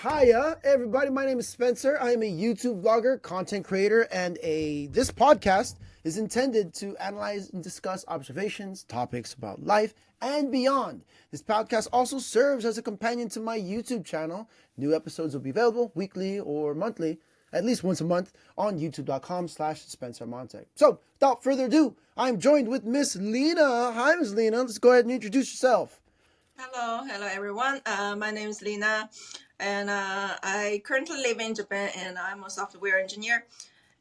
Hiya, everybody. My name is Spencer. I am a YouTube vlogger, content creator, and this podcast is intended to analyze and discuss observations, topics about life, and beyond. This podcast also serves as a companion to my YouTube channel. New episodes will be available weekly or monthly, at least once a month, on youtube.com/Spencer Montag. So, without further ado, I'm joined with Miss Lina. Hi, Miss Lina. Let's go ahead and introduce yourself. Hello everyone. My name is Lina, and I currently live in Japan, and I'm a software engineer,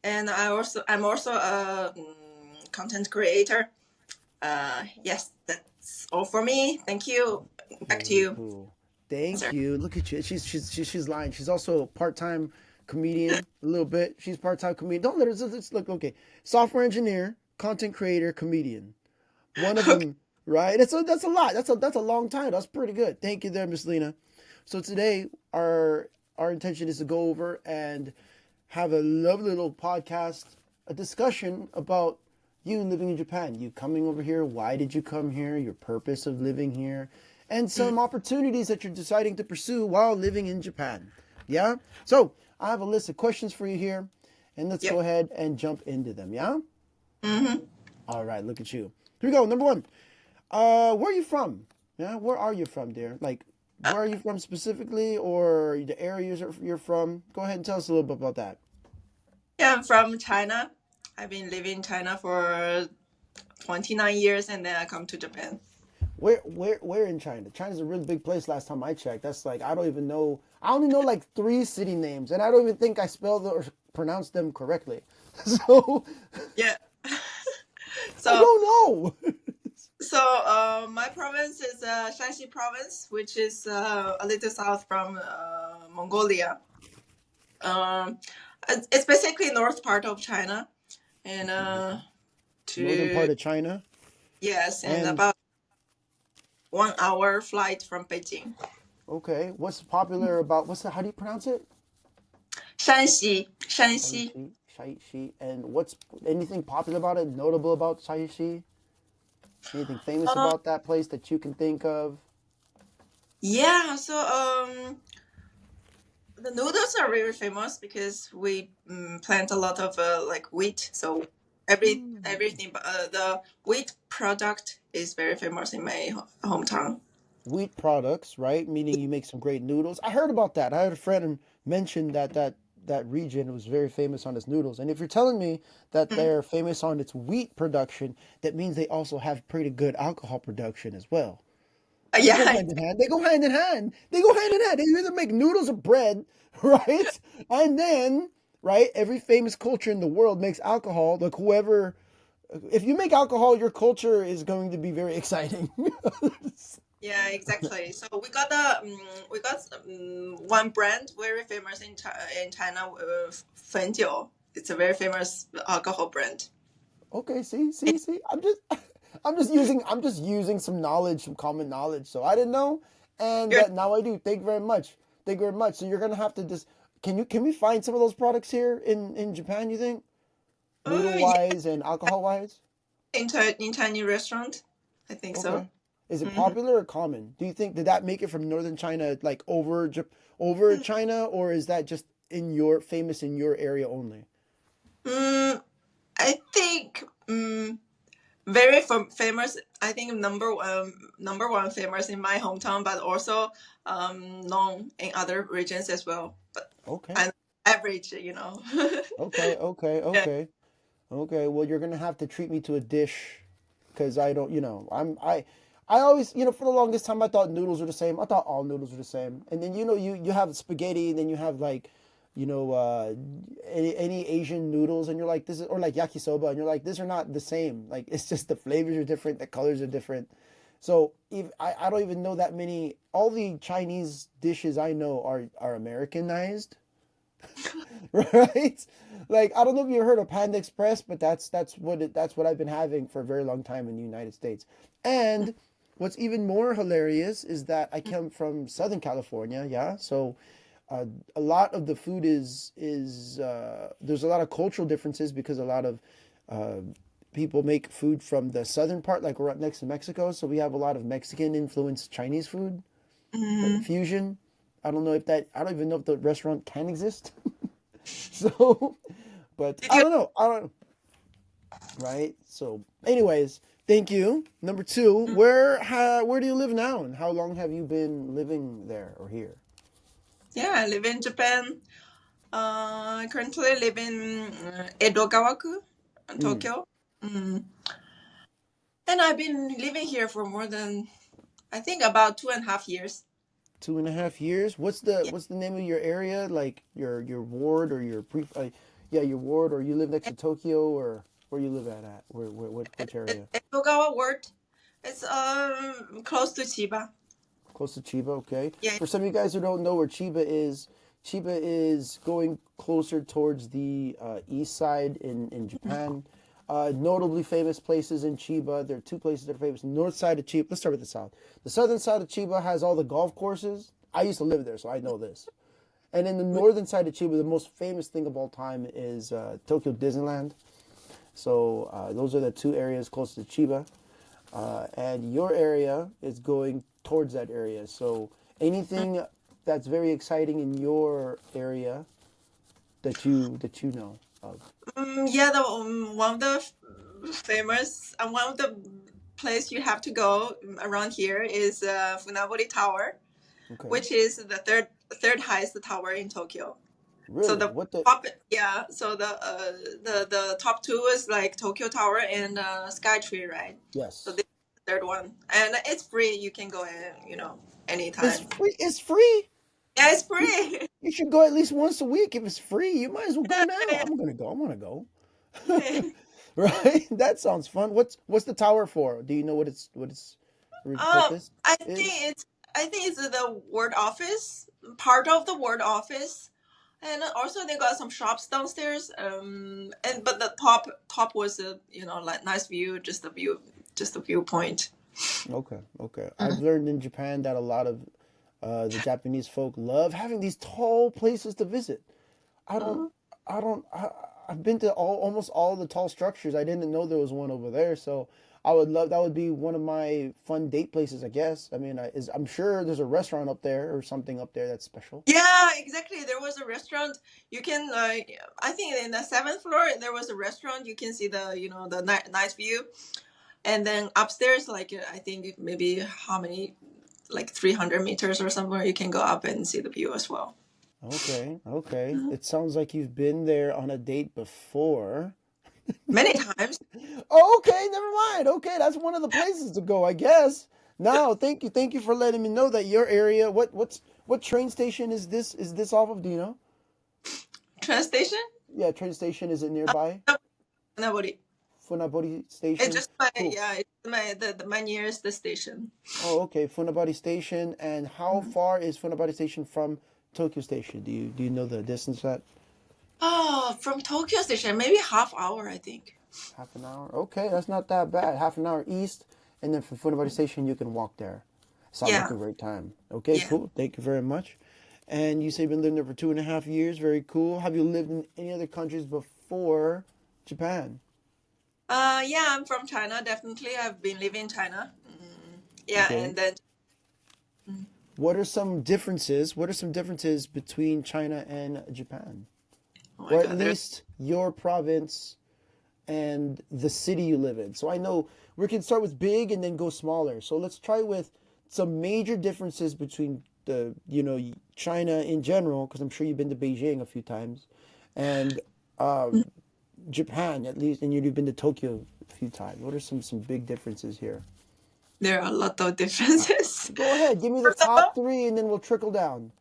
and I'm also a content creator. Yes, that's all for me. Thank you. Back to Very you. cool. Thank Sir. you. Look at you. She's lying. She's also a part-time comedian, a little bit. She's part-time comedian. Don't let her just look. Okay, software engineer, content creator, comedian. One of them, right? That's a lot. That's a long time. That's pretty good. Thank you, there, Miss Lina. So today, our intention is to go over and have a lovely little podcast, a discussion about you living in Japan, you coming over here, why did you come here, your purpose of living here, and some opportunities that you're deciding to pursue while living in Japan. Yeah? So, I have a list of questions for you here, and let's go ahead and jump into them, yeah? Mm-hmm. All right, look at you. Here we go. Number one. Where are you from? Yeah, where are you from, dear? Like, where are you from specifically, or the areas you're from? Go ahead and tell us a little bit about that. Yeah, I'm from China. I've been living in China for 29 years, and then I come to Japan. Where in China? China's a really big place. Last time I checked, that's like I don't even know. I only know like 3 city names, and I don't even think I spelled or pronounced them correctly. So Yeah. I So don't know. my province is Shanxi province, which is a little south from Mongolia. It's basically north part of China, and Northern part of China, yes, and and about 1 hour flight from Beijing. okay, what's popular about how do you pronounce it? Shanxi. Shaishi. And what's anything popular about it? Notable about Shaishi? Anything famous Uh, about that place that you can think of? yeah. So the noodles are very famous because we plant a lot of like wheat. So everything, the wheat product is very famous in my hometown. Wheat products, right? Meaning you make some great noodles. I heard about that. I had a friend mention that region was very famous on its noodles. And if you're telling me that Mm. they're famous on its wheat production, that means they also have pretty good alcohol production as well. They go Yeah, hand in hand. They go hand in hand. They go hand in hand. They either make noodles or bread, right? And then, right, every famous culture in the world makes alcohol. Like whoever, if you make alcohol, your culture is going to be very exciting. yeah, exactly. So we got one brand very famous in China, Fenjiu. It's a very famous alcohol brand. Okay, see. I'm just using some knowledge, some common knowledge. So I didn't know, and You're, now I do. Thank you very much. Thank you very much. So you're gonna have to just can we find some of those products here in Japan? You think noodle yeah, wise and alcohol wise? in Chinese restaurant, I think so. Okay. Is it Hmm. popular or common? Do you think did that make it from northern China like over China, or is that just famous in your area only? Mm, I think very famous. I think number one famous in my hometown, but also known in other regions as well. But Okay. and average, you know. Okay. Okay. Yeah. Okay. Okay. Well, you're gonna have to treat me to a dish because I don't, I always, for the longest time I thought noodles were the same. I thought all noodles were the same. And then you have spaghetti, and then you have like, you know, uh, any Asian noodles, and you're like this is or like yakisoba, and you're like these are not the same. Like it's just the flavors are different, the colors are different. So if I don't even know that many. All the Chinese dishes I know are Americanized. Right? Like I don't know if you heard of Panda Express, but that's what I've been having for a very long time in the United States. And what's even more hilarious is that I come from Southern California, yeah. So a lot of the food is there's a lot of cultural differences because a lot of uh, people make food from the southern part, like we're up next to Mexico, so we have a lot of Mexican influenced Chinese food Mm, fusion. I don't know if that. I don't even know if the restaurant can exist. So, but Did I you? don't know. I don't. Right. So, anyways, thank you. Number two, where do you live now, and how long have you been living there or here? Yeah, I live in Japan. I currently live in Edogawaku, Mm, Tokyo. Mm. And I've been living here for more than, I think, about 2.5 years. 2.5 years. Yeah. What's the name of your area? Like your ward or your yeah, your ward, or you live next to Tokyo, or where you live at? Where what which area? Edogawa ward. It's close to Chiba. Close to Chiba, okay. Yeah. For some of you guys who don't know where Chiba is going closer towards the east side in Japan. Notably famous places in Chiba. There are two places that are famous. North side of Chiba. Let's start with the south. The southern side of Chiba has all the golf courses. I used to live there, so I know this. And in the northern side of Chiba, the most famous thing of all time is Tokyo Disneyland. So those are the two areas close to Chiba, and your area is going towards that area. So anything that's very exciting in your area that you know of. Yeah, the one of the famous and one of the place you have to go around here is Funaburi Tower, Okay, which is the third highest tower in Tokyo. So really? the What the? top, yeah. So the top two is like Tokyo Tower and Skytree, right? So Yes, this is the third one, and it's free. You can go in, it's anytime. free. It's free. Yeah, it's You, free. you should go at least once a week if it's free. You might as well go now. I'm gonna go. I want to go. Right? That sounds fun. What's the tower for? Do you know what its Um, purpose I think is? it's I think it's the ward office, part of the ward office, and also they got some shops downstairs. And but the top was a like nice view, just a viewpoint. Okay, okay. I've Mhm. learned in Japan that a lot of the Japanese folk love having these tall places to visit. I don't, Mhm. I don't, I've been to almost all the tall structures. I didn't know there was one over there. So I would love, that would be one of my fun date places, I guess. I mean, I'm sure there's a restaurant up there or something up there that's special. Yeah, exactly. There was a restaurant. You can I think in the seventh floor there was a restaurant. You can see the the nice view, and then upstairs, like I think maybe how many, like 300 meters or somewhere, you can go up and see the view as well. Okay, okay. It sounds like you've been there on a date before. Many times. Oh, okay, never mind. Okay, that's one of the places to go, I guess. Now, thank you for letting me know that your area. What train station is this? Is this off of? Do you know? Train station? Yeah, train station is it nearby? No, nobody. Funaburi It's station. just my, Cool. yeah, it's my nearest station. Oh, okay, Funaburi station. And how Mhm. far is Funaburi station from Tokyo station? Do you know the distance that? Oh, from Tokyo station, maybe half hour, I think. Half an hour. Okay, that's not that bad. Half an hour east, and then from Funaburi station you can walk there. Sounds like Yeah, a great time. Okay, yeah. cool. Thank you very much. And you say you've been living there for 2.5 years. Very cool. Have you lived in any other countries before Japan? Yeah, I'm from China. Definitely, I've been living in China. Yeah, Okay. and then mm, What are some differences? What are some differences between China and Japan? oh my Or at God, there's least your province and the city you live in. So I know we can start with big and then go smaller. So let's try with some major differences between China in general, because I'm sure you've been to Beijing a few times, and Japan at least, and you've been to Tokyo a few times. What are some big differences here? there are a lot of differences. Go ahead, give me the First of top all, three, and then we'll trickle down.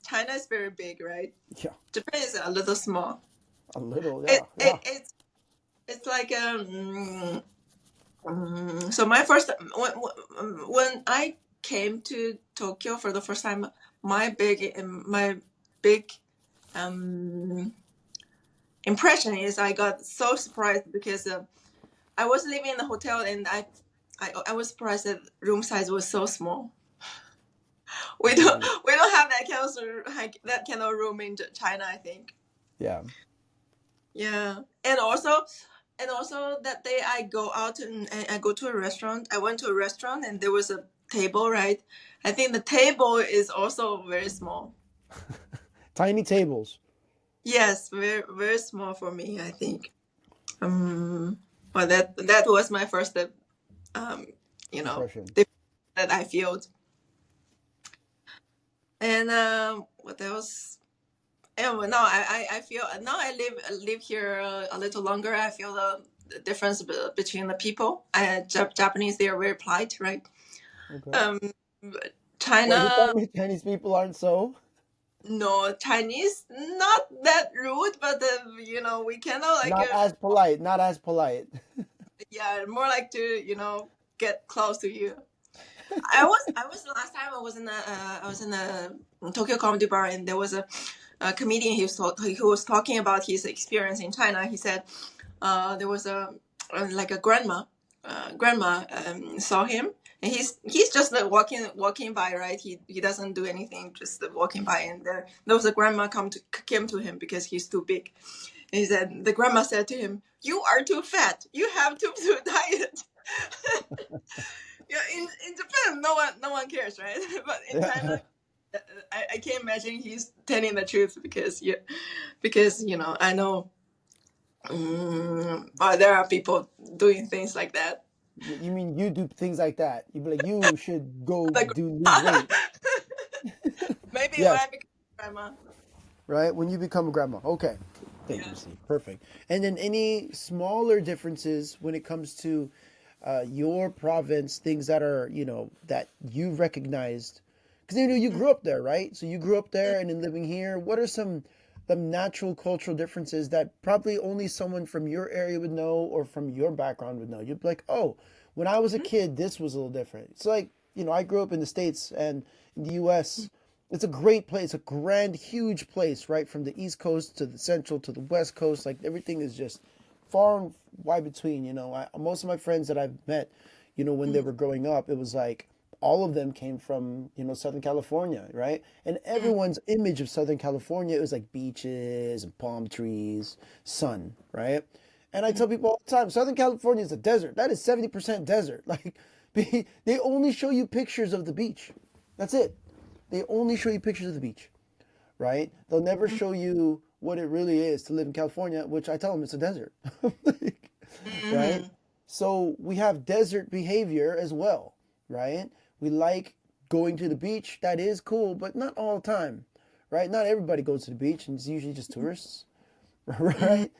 China is very big, right? Yeah, Japan is a little small. a little. It, Yeah, it yeah. it's like so my first when I came to Tokyo for the first time, my big um, impression is I got so surprised because I was living in a hotel and I was surprised that room size was so small. We don't Mm, we don't have that kind of room in China, I think. yeah. Yeah, and also that day I go out and I go to a restaurant. I went to a restaurant and there was table, right? I think the table is also very small. Tiny tables. Yes, very very small for me, I think. Um, well, that was my first, um, you know, Impression. that I feel. And what else? And well, now I feel now I live here a little longer. I feel the difference between the people. Japanese, they are very polite, right? Okay. Um, Wait, you tell China, me Chinese people aren't so? no, Chinese, not that rude, but we cannot like Not as polite. Not as polite. yeah, more like to get close to you. I was the last time I was in a Tokyo comedy bar, and there was a comedian. He was talking about his experience in China. He said there was like a grandma saw him, and he's just like walking by, right? He doesn't do anything, just walking by, and there was a grandma came to him because he's too big. And he said the grandma said to him, "You are too fat. You have to do diet." Yeah, in Japan, no one cares, right? But in Yeah. China, I can't imagine he's telling the truth because yeah, because I know, but there are people doing things like that. You mean you do things like that? You'd be like, you should go Like do lose weight. maybe when I Yes, become grandma. right? When you become a grandma. Okay. Thank Yeah. you, Steve. Perfect. And then any smaller differences when it comes to your province, things that are, that you recognized? Because you grew up there, right? So you grew up there and then living here. What are some the natural cultural differences that probably only someone from your area would know or from your background would know? You'd be like, oh, when I was a kid, this was a little different. It's like, I grew up in the States and in the US. It's a great place, a grand, huge place, right? From the East Coast to the Central to the West Coast. Like everything is just far and wide between. Most of my friends that I've met, when they were growing up, it was like all of them came from, Southern California, right? And everyone's image of Southern California, it was like beaches and palm trees, sun, right? And I tell people all the time, Southern California is a desert. That is 70% desert. Like, they only show you pictures of the beach. That's it. They only show you pictures of the beach, right? They'll never show you what it really is to live in California, which I tell them it's a desert, right? Mm-hmm. So we have desert behavior as well, right? We like going to the beach. That is cool, but not all the time, right? Not everybody goes to the beach, and it's usually just tourists, right?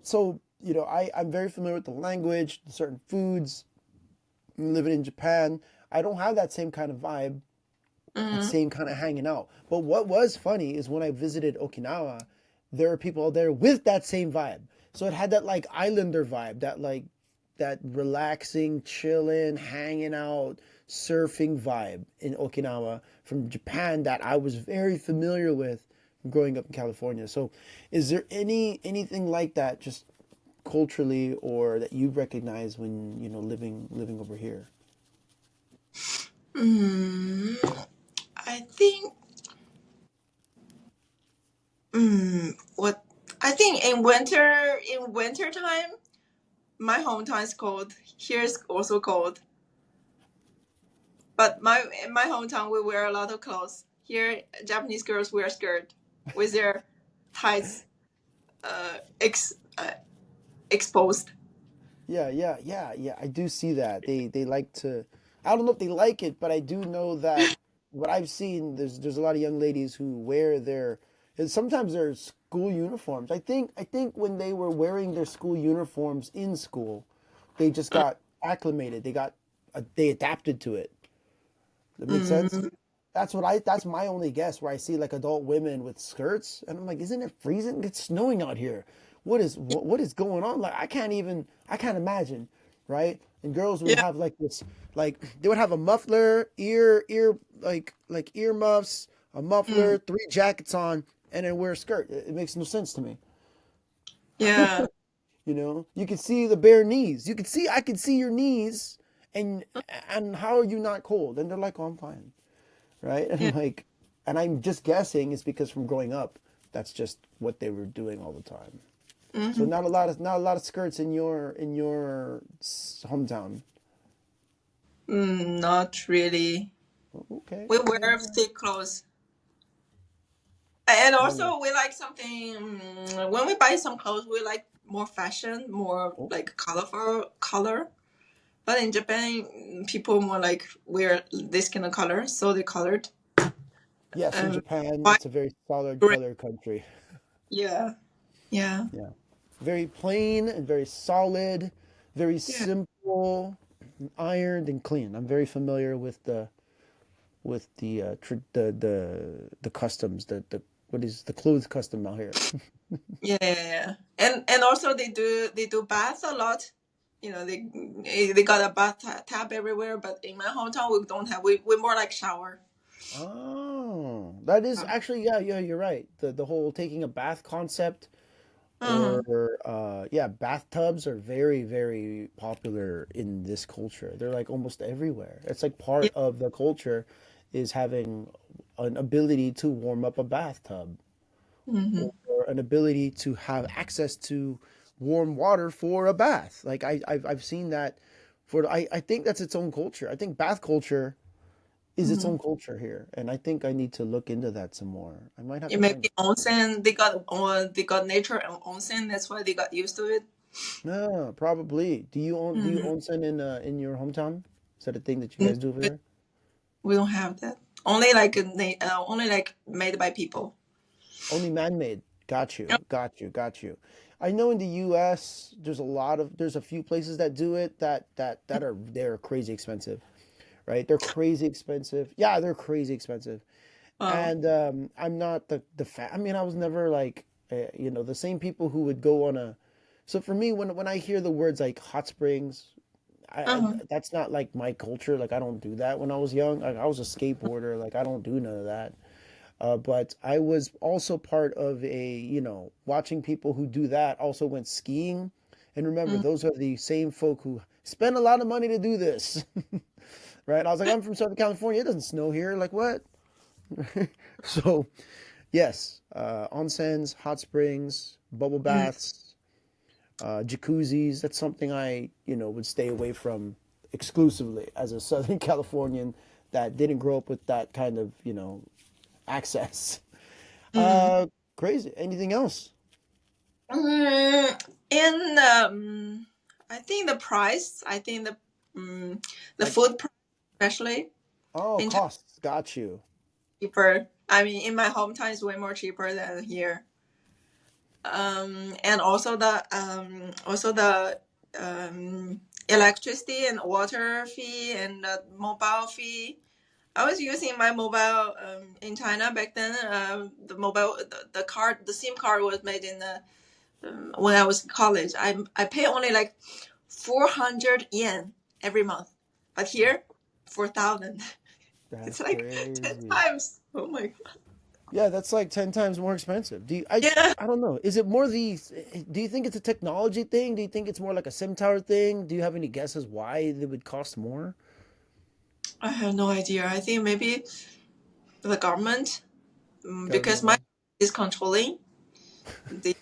So I'm very familiar with the language, certain foods. Living in Japan, I don't have that same kind of vibe, that Mm-hmm. same kind of hanging out. But what was funny is when I visited Okinawa, there are people there with that same vibe. So it had that like islander vibe, that relaxing, chilling, hanging out, surfing vibe in Okinawa from Japan that I was very familiar with growing up in California. So is there anything like that just culturally or that you recognize when, living over here? Mm, I think. What I think in winter time, my hometown is cold. Here is also cold. But in my hometown, we wear a lot of clothes. Here, Japanese girls wear skirt with their thighs uh, ex, uh, exposed. Yeah, yeah, yeah, yeah. I do see that. They like to. I don't know if they like it, but I do know that what I've seen, there's a lot of young ladies who wear and sometimes their school uniforms. I think when they were wearing their school uniforms in school, they just got acclimated. They adapted to it. That makes sense? Mm, That's my only guess where I see like adult women with skirts and I'm like, isn't it freezing? It's snowing out here. What is going on? Like I can't imagine, right? And girls would yeah. have like this like they would have a muffler, ear like ear muffs, a Mm, muffler, three jackets on, and then wear a skirt. It makes no sense to me. yeah. You can see the bare knees. I can see your knees and how are you not cold? And they're like, oh, I'm fine, right? And Yeah. I'm like, and I'm just guessing it's because from growing up, that's just what they were doing all the time. So Hmm. not a lot of skirts in your hometown. Not really. Okay, We okay. wear thick clothes. And No. also, we like something. When we buy some clothes, we like more fashion, more Oh, like colorful color. But in Japan, people more like wear this kind of color, so they colored. yes, in Um, Japan, white, it's a very solid gray. color country. Yeah, yeah, Yeah. Very plain and very solid, very yeah, simple, ironed and clean. I'm very familiar with the customs, the what is the clothes custom out here. yeah. And also they do bath a lot. They got a tap everywhere. But in my hometown, we don't have. We more like shower. Oh, that is actually, yeah, yeah, you're right. The whole taking a bath concept, Uh-huh. or yeah, bathtubs are very, very popular in this culture. They're like almost everywhere. It's like Yeah. part of the culture is having an ability to warm up a bathtub, Hmm. or an ability to have access to warm water for a bath. Like I've seen that for I think that's its own culture. I think bath culture is its Hmm. own culture here, and I think I need to look into that some more. I might have It to may find be it. onsen. They got nature and onsen. That's why they got used to it. No, probably. Do you Hmm. onsen in your hometown? Is that a thing that you We guys do over there? we don't have that. Only like made by people. Only man-made. Got you. Got you. Got you. I know in the U.S. there's a few places that do it they're crazy expensive, right? They're crazy expensive. Yeah, they're crazy expensive. Oh. And I'm not I mean, I was never like the same people who would go on a. So for me, when I hear the words like hot springs, Uh-huh. that's not like my culture. Like I don't do that. When I was young, like, I was a skateboarder. Like I don't do none of that. But I was also part of watching people who do that also went skiing. And remember, Mm. those are the same folk who spend a lot of money to do this. Right? I was like, I'm from Southern California. It doesn't snow here. Like what? So yes, onsens, hot springs, bubble Mm. baths, jacuzzis. That's something I would stay away from exclusively as a Southern Californian that didn't grow up with that kind of access. Mm. Crazy. Anything else? And I think the price. I think the Like, food price, especially oh, in China, costs. Got you. cheaper. I mean, in my hometown, it's way more cheaper than here. And also the electricity and water fee and the mobile fee. I was using my mobile in China back then. The card, the SIM card was made in the when I was in college. I pay only like 400 yen every month, but here 4,000. It's That's like 10 crazy. times. Oh my god. Yeah, that's like 10 times more expensive. Yeah. I don't know. Is it more do you think it's a technology thing? Do you think it's more like a SIM tower thing? Do you have any guesses why they would cost more? I have no idea. I think maybe the government, because Government, my huh? is controlling the.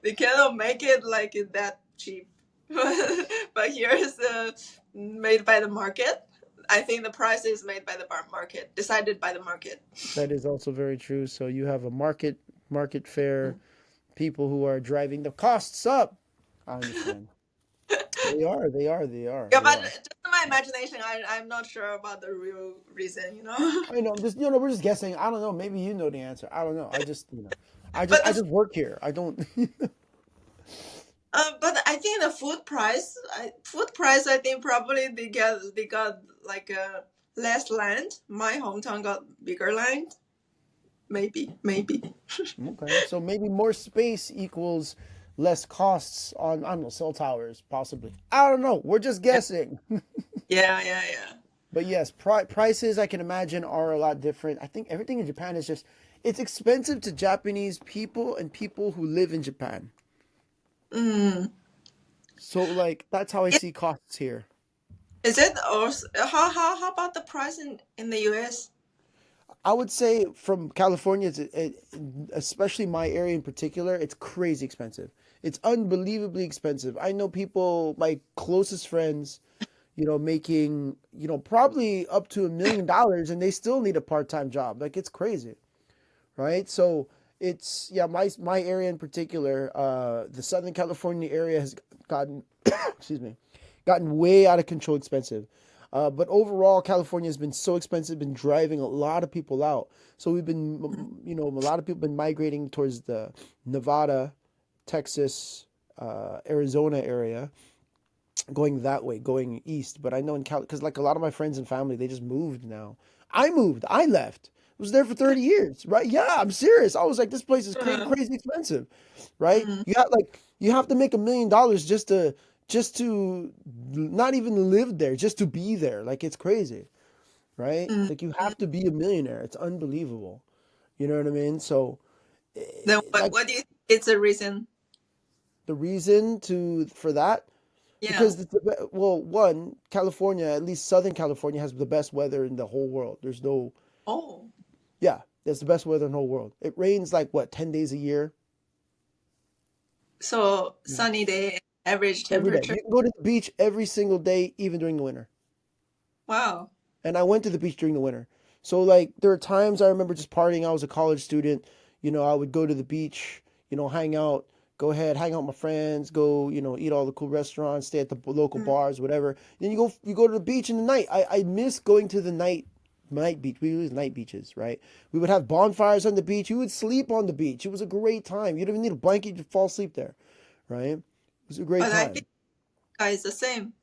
They cannot make it like that cheap. But here is made by the market. I think the price is made by the market, decided by the market. That is also very true. So you have a market fair, people who are driving the costs up. I understand. Yeah, They but are. just in my imagination, I'm not sure about the real reason. I know. I'm just we're just guessing. I don't know. Maybe you know the answer. I don't know. I just I just but I the just work here. I don't. but I think the food price, I think probably they got like less land. My hometown got bigger land. Maybe. Okay, so maybe more space equals less costs on, I don't know, cell towers, possibly. I don't know. We're just Yeah, guessing. yeah, yeah, yeah. But yes, prices I can imagine are a lot different. I think everything in Japan is just it's expensive to Japanese people and people who live in Japan. Mm. So like that's how I Is, see costs here. is it also how about the price in the US? I would say from California, especially my area in particular, it's crazy expensive. It's unbelievably expensive. I know people, my closest friends, making, probably up to $1 million and they still need a part-time job. Like it's crazy, right? So it's yeah, my area in particular, the Southern California area has gotten excuse me, gotten way out of control expensive. But overall, California has been so expensive, been driving a lot of people out. So we've been, a lot of people been migrating towards the Nevada, Texas, Arizona area, going that way, going east. But I know in Cal, because like a lot of my friends and family, they just moved now. I moved. I left. I was there for 30 years, right? Yeah, I'm serious. I was like, this place is Uh, crazy expensive, right? mm, You have to make $1 million just to not even live there, just to be there. Like it's crazy, right? mm, Like you mm. have to be a millionaire. It's unbelievable. You know what I mean? So Then like what do you think is the reason? the reason to for that Yeah. because well, one, California, at least Southern California, has the best weather in the whole world. There's no, Oh, yeah, that's the best weather in the whole world. It rains like what, 10 days a year? so Yeah. sunny day, average Every day. temperature. You can go to the beach every single day, even during the winter. Wow. And I went to the beach during the winter. So like there are times I remember just partying. I was a college student. I would go to the beach, hang out, go ahead, hang out with my friends, go, eat all the cool restaurants, stay at the local Mm, bars, whatever. Then you go to the beach in the night. I miss going to the night beach. We use night beaches, right? We would have bonfires on the beach. We would sleep on the beach. It was a great time. You don't even need a blanket to fall asleep there, right? It was a great but I think time. it's the same.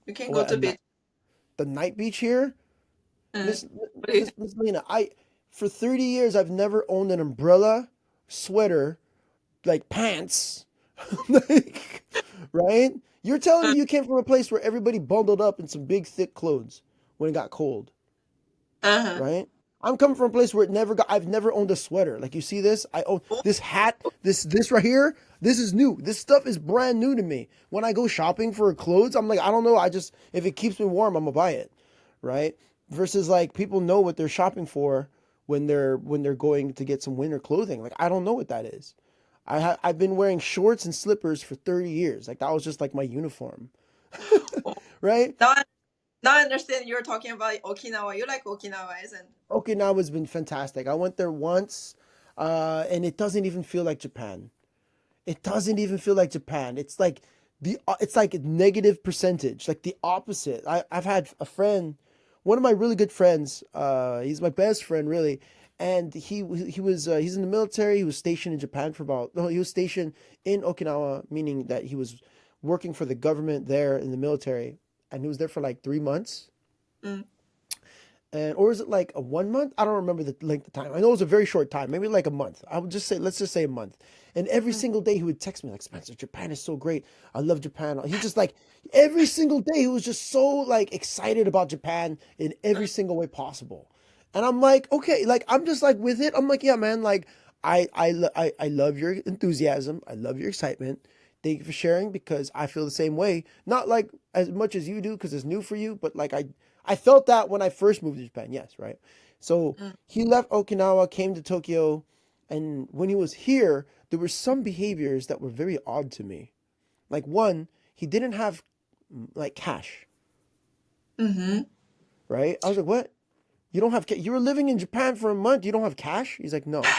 You can go What a to night, beach. the night beach here, Uh, Miss what do you think? Miss Lena, for 30 years I've never owned an umbrella, sweater, like pants. Like, right? You're telling me you came from a place where everybody bundled up in some big thick clothes when it got cold, Uh-huh. right? I'm coming from a place where I've never owned a sweater. Like you see this? I own Oh, this hat, this right here. This is new. This stuff is brand new to me. When I go shopping for clothes, I'm like, I don't know. If it keeps me warm, I'm gonna buy it, right? Versus like people know what they're shopping for when they're going to get some winter clothing. Like I don't know what that is. I've been wearing shorts and slippers for 30 years. Like that was just like my uniform, oh. right? Now I understand you're talking about Okinawa. You like Okinawa, isn't? Okinawa's been fantastic. I went there once, and it doesn't even feel like Japan. It doesn't even feel like Japan. It's like a negative percentage, like the opposite. I've had a friend, one of my really good friends. He's my best friend, really, and he's in the military. He was stationed in Japan for about no, he was stationed in Okinawa, meaning that he was working for the government there in the military, and he was there for like 3 months. Mm, And or is it like a 1 month? I don't remember the length of time. I know it was a very short time, maybe like a month. I would just say, let's just say a month. And every mm, single day he would text me like, Spencer, Japan is so great. I love Japan. He just like every single day he was just so like excited about Japan in every mm, single way possible. And I'm like, okay, like I'm just like with it. I'm like, yeah, man, like I love your enthusiasm. I love your excitement. Thank you for sharing because I feel the same way. Not like as much as you do because it's new for you, but like I felt that when I first moved to Japan. Yes, right. So mm, he left Okinawa, came to Tokyo, and when he was here, there were some behaviors that were very odd to me. Like one, he didn't have like cash, mm-hmm. right? I was like, "What? You don't have you were living in Japan for a month, you don't have cash?" He's like, "No."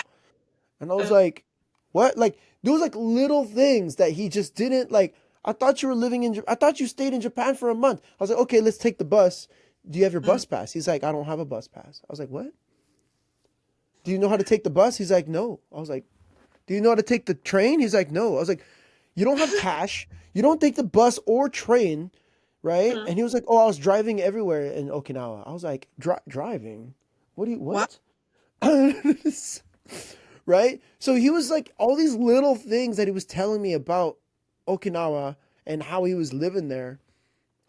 And I was like, "What?" Like there was like little things that he just didn't like. I thought you were living in I thought you stayed in Japan for a month. I was like, "Okay, let's take the bus. Do you have your Mm, bus pass?" He's like, "I don't have a bus pass." I was like, "What? Do you know how to take the bus?" He's like, "No." I was like, "Do you know how to take the train?" He's like, "No." I was like, "You don't have cash. You don't take the bus or train, right?" mm. And he was like, "Oh, I was driving everywhere in Okinawa." I was like, Driving? Wow. What?" Right? So he was like all these little things that he was telling me about Okinawa and how he was living there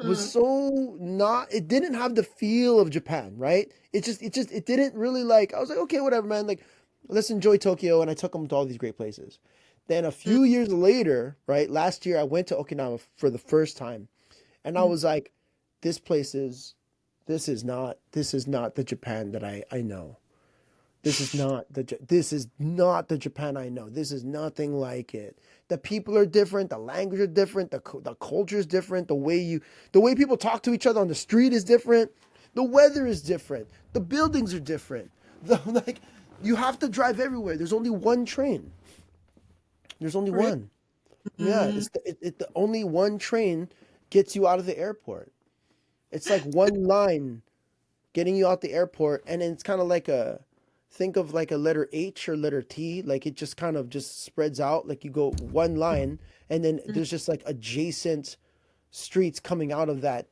was Mm, so not, it didn't have the feel of Japan, right? It didn't really like, I was like, okay, whatever, man. Like, let's enjoy Tokyo. And I took him to all these great places. Then a mm, few years later, right, last year I went to Okinawa for the first time. And I mm. was like, this place is, this is not the Japan that I know. This is not the Japan I know. This is nothing like it. The people are different, the language is different, the culture is different, the way people talk to each other on the street is different. The weather is different. The buildings are different. Like you have to drive everywhere. There's only one train. There's only Really? one. Yeah, Mm, the only one train gets you out of the airport. It's like one line getting you out the airport, and then it's kind of like a think of like a letter H or letter T, like it just kind of just spreads out, like you go one line, and then mm, there's just like adjacent streets coming out of that,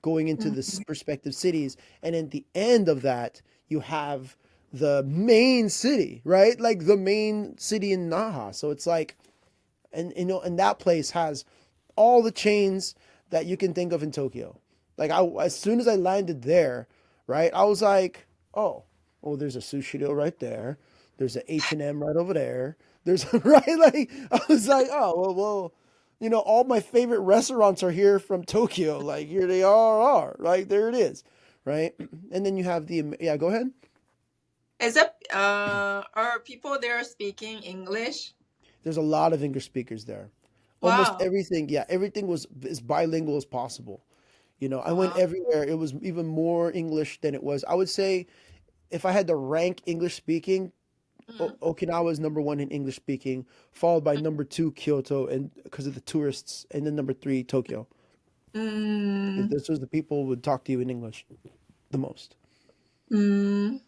going into the mm. respective cities, and at the end of that, you have the main city, right? Like the main city in Naha. So it's like, and and that place has all the chains that you can think of in Tokyo. Like as soon as I landed there, right, I was like, oh, there's a Sushiro right there. There's an H&M right over there. There's right, like I was like, oh well, all my favorite restaurants are here from Tokyo. Like here they are, right there it is, right. And then you have yeah. Go ahead. Is it are people there speaking English? There's a lot of English speakers there. Almost Wow. everything, yeah, everything was as bilingual as possible. I went Wow. everywhere. It was even more English than it was. I would say if I had to rank English speaking, Mm, Okinawa is number one in English speaking, followed by number two Kyoto, and because of the tourists, and then number three Tokyo. mm, This was the people who would talk to you in English the most. mm.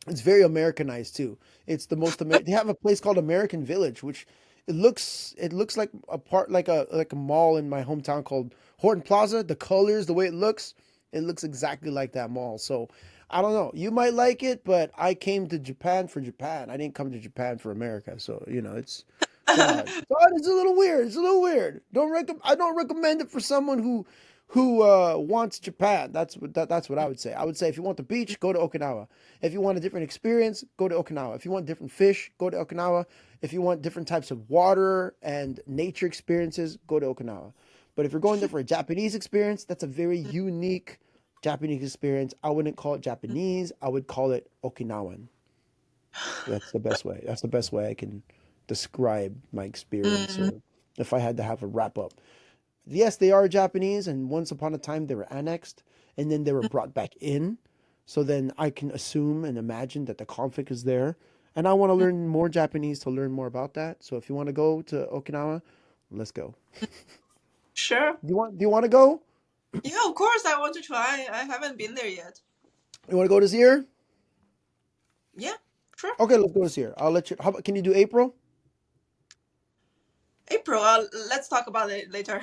It's very Americanized too. It's the most They have a place called American Village, which it looks like a part like a mall in my hometown called Horton Plaza. The colors, the way it looks exactly like that mall. So I don't know. You might like it, but I came to Japan for Japan. I didn't come to Japan for America. So it's odd. It's odd. It's a little weird. It's a little weird. I don't recommend it for someone who wants Japan. That's what I would say. I would say if you want the beach, go to Okinawa. If you want a different experience, go to Okinawa. If you want different fish, go to Okinawa. If you want different types of water and nature experiences, go to Okinawa. But if you're going there for a Japanese experience, that's a very unique Japanese experience. I wouldn't call it Japanese. I would call it Okinawan. That's the best way. That's the best way I can describe my experience, Mm, or if I had to have a wrap up. Yes, they are Japanese, and once upon a time they were annexed, and then they were brought back in. So then I can assume and imagine that the conflict is there. And I want to mm. learn more Japanese to learn more about that. So if you want to go to Okinawa, let's go. Sure. Do you want to go? Yeah, of course I want to try. I haven't been there yet. You want to go this year? Yeah, sure. Okay, let's go this year. I'll let you. How about, can you do April? April, let's talk about it later.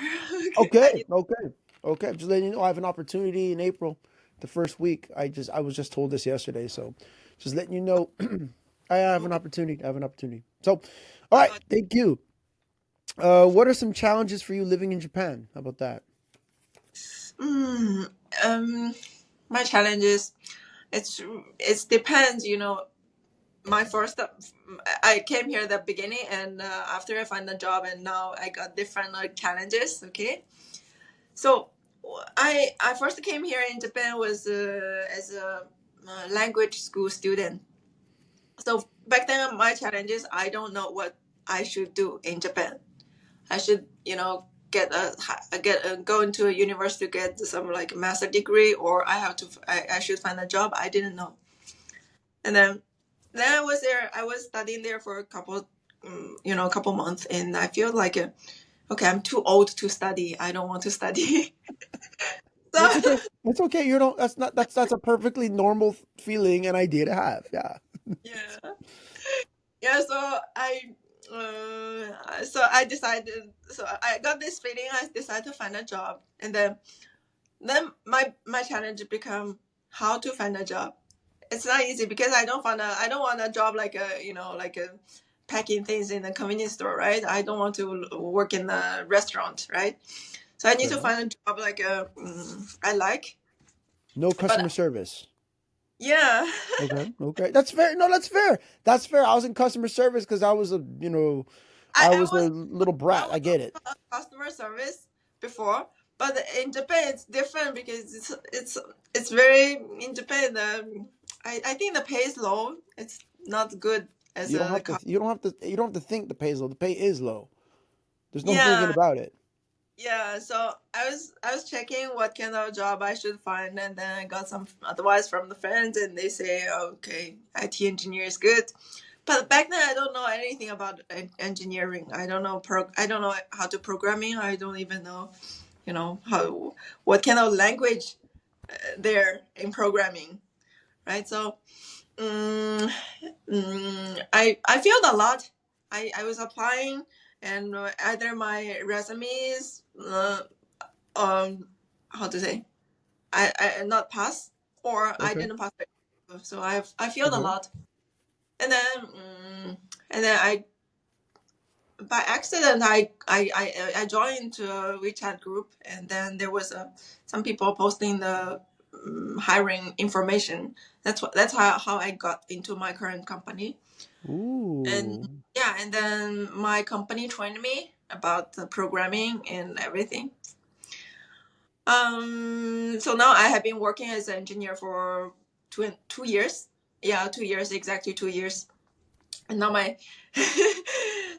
Okay. Okay, okay, okay. Just letting you know, I have an opportunity in April, the first week. I was just told this yesterday, so just letting you know, I have an Okay. opportunity. I have an opportunity. So, all right, Uh, thank you. What are some challenges for you living in Japan? How about that? mm, um, my challenge is it depends. My first I came here at the beginning, and after I find a job, and now I got different challenges. Okay, so I first came here in Japan was as a language school student. So back then, my challenge is I don't know what I should do in Japan. I should, go into a university to get some like master degree, or I should find a job. I didn't know, and then I was there. I was studying there for a couple, a couple months, and I feel like, okay, I'm too old to study. I don't want to study. That's So okay. That's okay. You don't. That's a perfectly normal feeling and idea to have. Yeah. yeah, yeah. So I decided. So I got this feeling. I decided to find a job, and then my challenge become how to find a job. It's not easy because I don't want a job like a packing things in a convenience store, right? I don't want to work in a restaurant, right? So I need Fair to enough. find a job I like. No But customer service. yeah, Okay. Okay. That's fair. No, that's fair. That's fair. I was in customer service because I I was a was little I brat. I was get it. also a customer service before, but in Japan it's different because it's very in Japan. I think the pay is low. not good as You don't a have to. You don't have to. You don't have to think the pay is low. The pay is low. There's no thinking yeah. about it. Yeah, so I was checking what kind of job I should find, and then I got some advice from the friends, and they say, okay, IT engineer is good. But back then, I don't know anything about engineering. I don't know how to programming. I don't even know, how what kind of language there in programming, right? So I feel a lot. I was applying, and either my resume is um how to say, I not pass, or I Okay. didn't pass it. So I feel a Okay. lot, and then I by accident I joined a WeChat group, and then there was some people posting the hiring information. That's how I got into my current company. And Ooh. yeah, and then my company trained me about the programming and everything. So now I have been working as an engineer for 2 years. Yeah, 2 years, exactly 2 years. And now my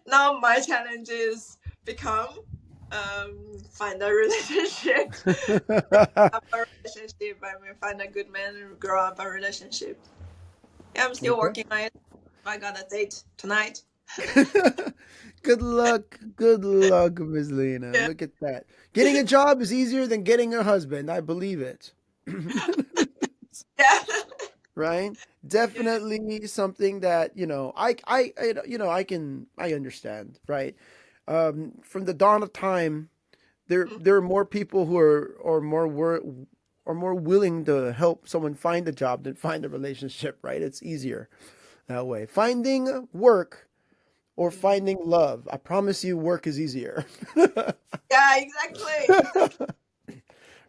now my challenge is become find a relationship, have a relationship. I mean, find a good man and grow up a relationship. Yeah, I'm still Okay. working on it. I got a date tonight. Good luck. Good luck, Miss Lena. Yeah. Look at that. Getting a job is easier than getting a husband. I believe it. Yeah. Right? Definitely something that, I understand, right? From the dawn of time, there are more people who are more willing to help someone find a job than find a relationship, right? It's easier that way. Finding work or finding love. I promise you work is easier. Yeah, exactly.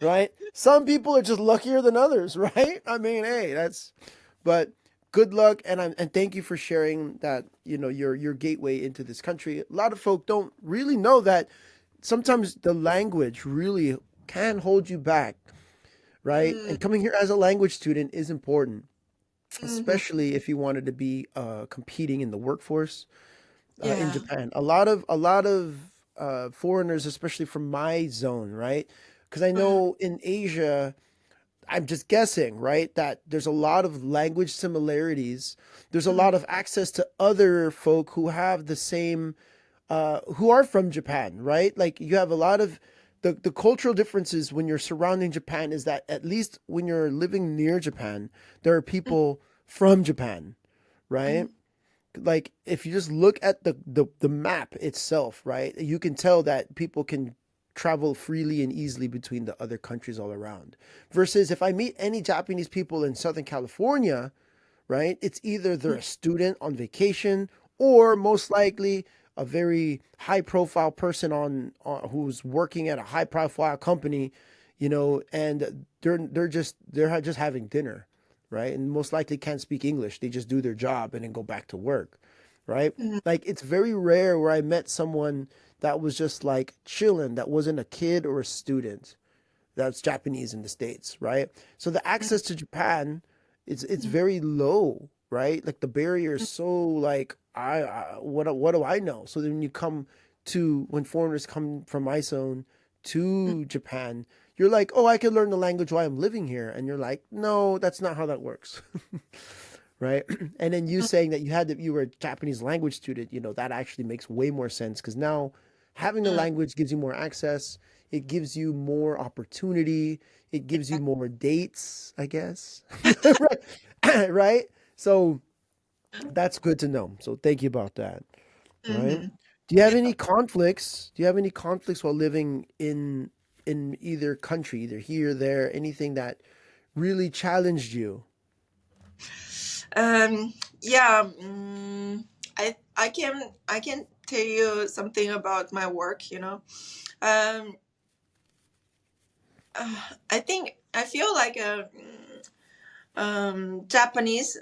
Right? Some people are just luckier than others, right? I mean, hey, but good luck and thank you for sharing that, your gateway into this country. A lot of folk don't really know that sometimes the language really can hold you back, right? Mm, And coming here as a language student is important, hmm. especially if you wanted to be competing in the workforce in Yeah. Japan. A lot of foreigners, especially from my zone, right? Because I Mm, know in Asia, I'm just guessing, right, that there's a lot of language similarities. There's a mm, lot of access to other folk who have the same, who are from Japan, right? Like you have a lot of the cultural differences when you're surrounding Japan is that at least when you're living near Japan, there are mm, people from Japan, right? mm, Like if you just look at the map itself, right, you can tell that people can travel freely and easily between the other countries all around. Versus if I meet any Japanese people in Southern California, right, it's either they're a student on vacation or most likely a very high profile person who's working at a high profile company, and they're just having dinner, right? And most likely can't speak English. They just do their job and then go back to work, right? mm, Like it's very rare where I met someone that was just like chilling, that wasn't a kid or a student that's Japanese in the States, right? So the mm, access to Japan, it's mm, very low, right? Like the barrier is so like what do I know? So then when foreigners come from my zone mm, to Japan, you're like, oh, I can learn the language while I'm living here, and you're like, no, that's not how that works. Right? And then you mm, saying that you were a Japanese language student, that actually makes way more sense because now having the mm. language gives you more access, it gives you more opportunity, it gives you Yeah. more dates, I guess. Right? Right? So that's good to know. So thank you about that. Right? Mhm. Do you have Yeah. any conflicts? Do you have any conflicts while living in either country, either here or there, anything that really challenged you? Um, yeah. I can tell you something about my work. Um, I think I feel like Japanese.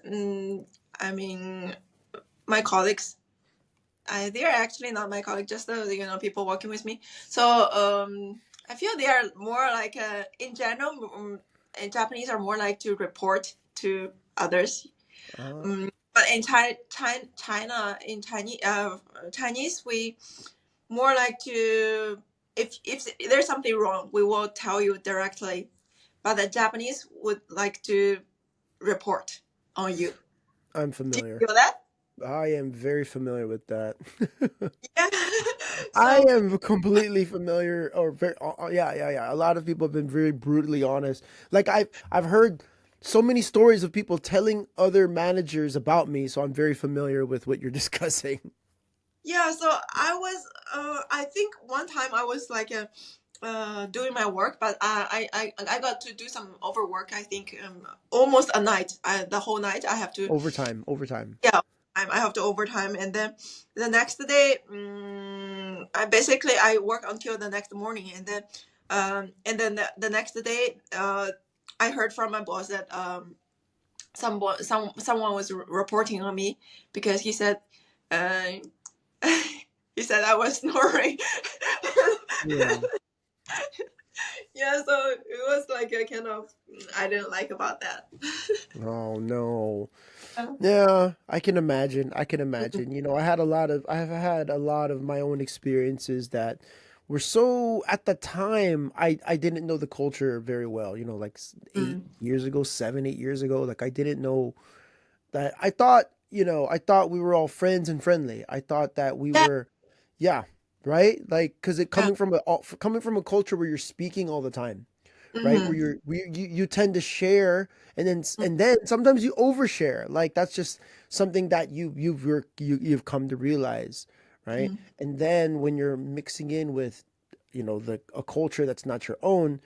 I mean, my colleagues. They're actually not my colleagues, just people working with me. So I feel they are more like in general. Japanese are more like to report to others. Uh, Um, but in China, in Chinese, we more like to, if there's something wrong, we will tell you directly. But the Japanese would like to report on you. I'm Do familiar. you feel that? I am very familiar with that. Yeah. I So am completely familiar, or very, yeah, yeah, yeah. A lot of people have been very brutally honest. Like I've heard so many stories of people telling other managers about me, so I'm very familiar with what you're discussing. yeah, so I was, I think one time I was like doing my work, but I got to do some overwork. I think almost a night, the whole night I have to, Overtime, overtime. yeah, I have to overtime, and then the next day, I basically I work until the next morning, and then the next day, I heard from my boss that someone was reporting on me because he said, uh, he said I was snoring. Yeah. Yeah, so it was like a kind of, I didn't like about that. Oh no. Uh, Yeah, I can imagine. I can mm, imagine. I have had a lot of my own experiences that were so at the time I didn't know the culture very well. Like 8 years ago, 7, 8 years ago, like I didn't know that. I thought we were all friends and friendly. I thought that we yeah, were, yeah, right? Like, because it yeah, coming from a culture where you're speaking all the time, right? Where mm-hmm, you tend to share, and then sometimes you overshare. Like that's just something that you've come to realize, right? mm-hmm, And then when you're mixing in with, the a culture that's not your own,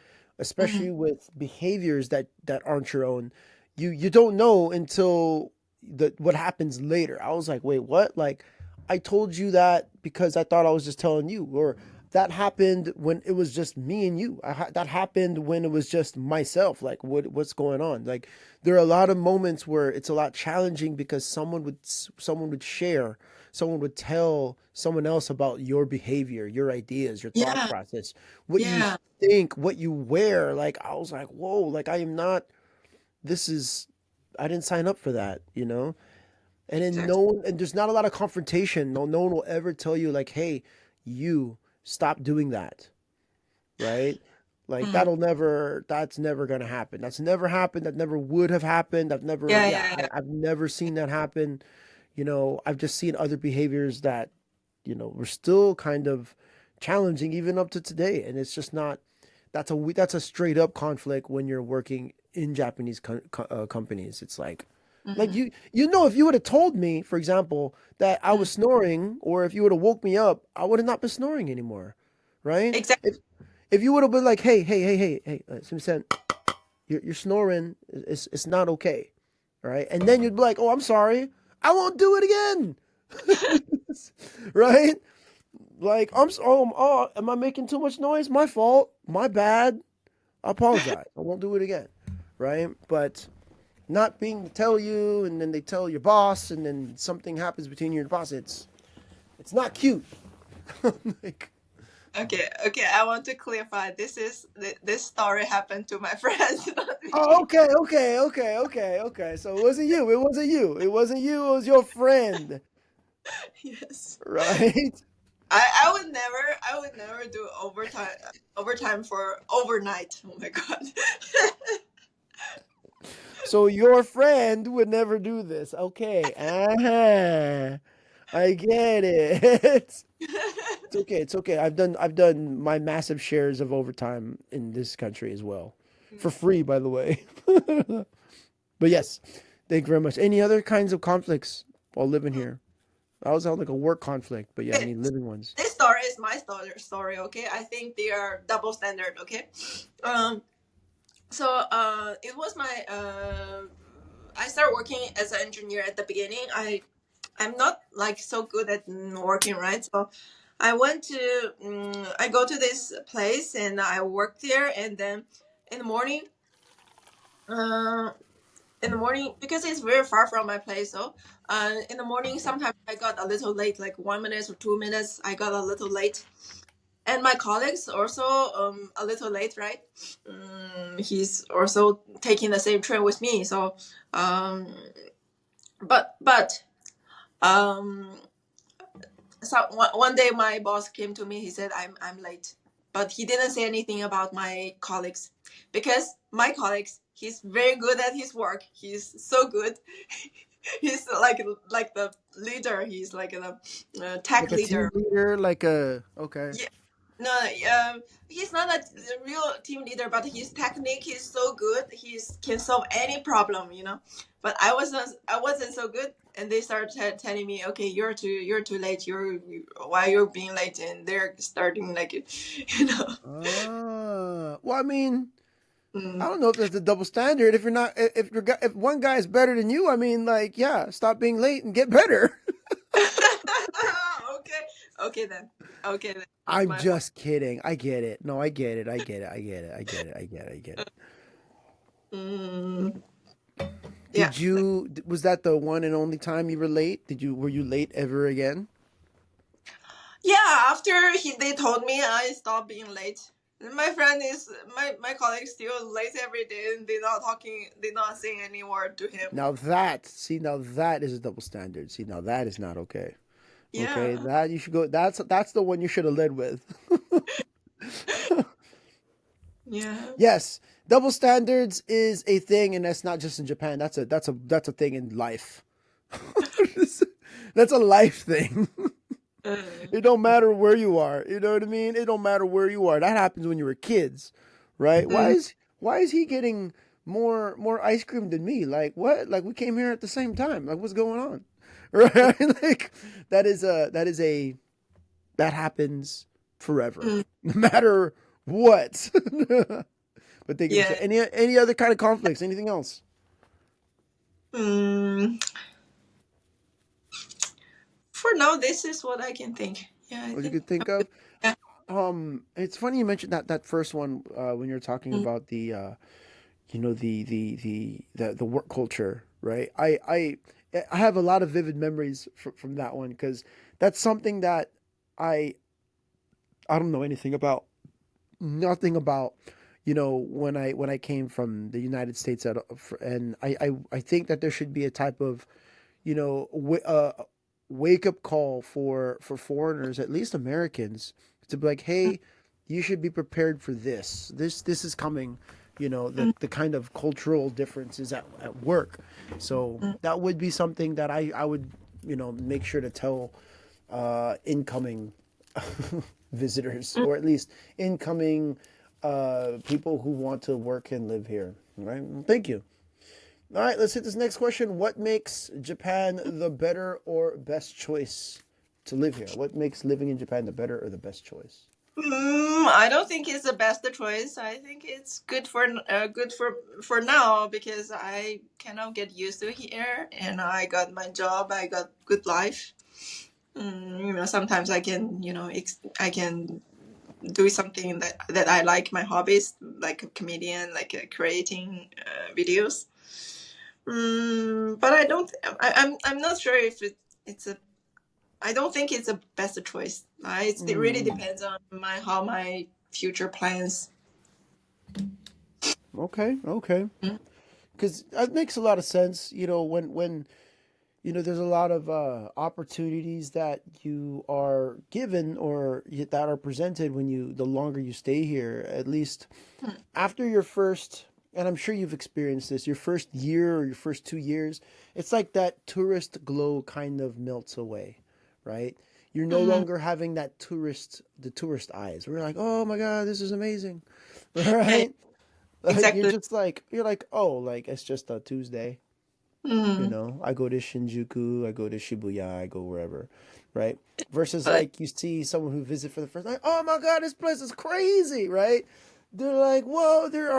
mm-hmm. especially with behaviors that aren't your own, you don't know until the what happens later. I was like, wait, what? Like, I told you that because I thought I was just telling you, or that happened when it was just me and you. That happened when it was just myself. Like, what's going on? Like, there are a lot of moments where it's a lot challenging because someone would share, someone would tell someone else about your behavior, your ideas, your thought Yeah, process, what you yeah, think, what you wear. Like, I was like, whoa, like I am not. This is. I didn't sign up for that, and then exactly. and there's not a lot of confrontation. No one will ever tell you like, hey, you stop doing that, right? Like Mm. that's never gonna happen. That's never happened. That never would have happened. Yeah, yeah, yeah. I've never seen that happen. I've just seen other behaviors that, were still kind of challenging even up to today. And it's just not, that's a straight up conflict when you're working in Japanese companies. It's like Mm-hmm. if you would have told me, for example, that I Mm. was snoring, or if you would have woke me up, I would have not been snoring anymore, right? Exactly. If you would have been like, hey, hey, hey, hey, hey, Sim-san, you're snoring. It's not okay, all right? And then you'd be like, oh, I'm sorry, I won't do it again, right? Like, am I making too much noise? My fault. My bad. I apologize. I won't do it again, right? But not being to tell you, and then they tell your boss, and then something happens between you and your boss. It's not cute. Like, Okay, okay. I want to clarify. This story happened to my friends, not oh, me. okay, okay, okay, okay, okay. So it wasn't you. It wasn't you. It wasn't you. It was your friend, Yes. right? I would never do overtime for overnight. Oh my god. So your friend would never do this. Okay. I get it. It's okay. It's okay. I've done my massive shares of overtime in this country as well. For free, by the way. But yes, thank you very much. Any other kinds of conflicts while living here? I was on like a work conflict, but yeah, any living ones? This story is my story, okay? I think they are double standard, okay? Um so it was my I started working as an engineer at the beginning. I'm not like so good at working, right? So I go to this place and I work there, and then in the morning, uh, because it's very far from my place, so in the morning sometimes I got a little late, like 1 minute or 2 minutes. I got a little late, and my colleagues also a little late, right? He's also taking the same train with me, so um but um so one day my boss came to me. He said I'm late, but he didn't say anything about my colleagues, because my colleagues, he's very good at his work. He's so good. He's like the leader. He's like the tech Like a team leader. leader, like a okay. Yeah. No, he's not a real team leader, but his technique is so good. He can solve any problem, you know. But I wasn't so good, and they started telling me, "Okay, you're too late. Why you're being late?" And they're starting like, you know. Well, I mean, I Mm. don't know if that's a double standard. If you're not, if one guy is better than you, I mean, like, yeah, stop being late and get better. Okay, okay then. Okay then. It's I'm my fault. just kidding. I get it. No, I get it. I get it. I get it. I get it. I get it. I get it. Mm, yeah. Did you? Was that the one and only time you were late? Were you late ever again? Yeah, after they told me, I stopped being late. My friend is my colleague still late every day, and they're not saying any word to him. Now that is a double standard. See, now that is not okay. Okay, Yeah. that you should go. That's the one you should have led with. Yeah. Yes, double standards is a thing, and that's not just in Japan. That's a thing in life. That's a life thing. Uh, It don't matter where you are. You know what I mean? It don't matter where you are. That happens when you were kids, right? mm, Why is he getting more ice cream than me? Like what? Like we came here at the same time. Like what's going on? Right? Like that is a that happens forever, mm, no matter what. But thank you for yeah. sharing. Any other kind of conflicts? Anything else? Mm, for now, this is what I can think. Yeah, I What you think. could think of? Yeah. It's funny you mentioned that first one when you're talking Mm, about the the work culture, right? I have a lot of vivid memories from that one because that's something that I I don't know anything about, nothing about, when I came from the United States and I think that there should be a type of wake up call for foreigners, at least Americans, to be like, hey, you should be prepared for this. This is coming. mm, The kind of cultural differences at work. So mm, that would be something that I would make sure to tell incoming visitors, or at least incoming people who want to work and live here. Right? Well, thank you. All right, let's hit this next question. What makes Japan the better or best choice to live here? What makes living in Japan the better or the best choice? I don't think it's the best choice. I think it's good for now, because I cannot get used to here, and I got my job. I got good life. Sometimes I can, I can do something that I like, my hobbies, like a comedian, like creating videos. But I don't. I'm not sure if it's a. I don't think it's a best choice. It really Mm, depends on my future plans. okay, okay. Mm, Because that makes a lot of sense. When there's a lot of opportunities that you are given or that are presented when the longer you stay here. At least mm, after your first, and I'm sure you've experienced this, your first year or your first 2 years, it's like that tourist glow kind of melts away, right? You're no mm. longer having the tourist eyes. We're like, oh my God, this is amazing, Yeah, right? Like exactly. you're like, oh, like it's just a Tuesday. Mm. I go to Shinjuku, I go to Shibuya, I go wherever, right? Versus But like you see someone who visit for the first time, oh my God, this place is crazy, right? They're like, whoa, there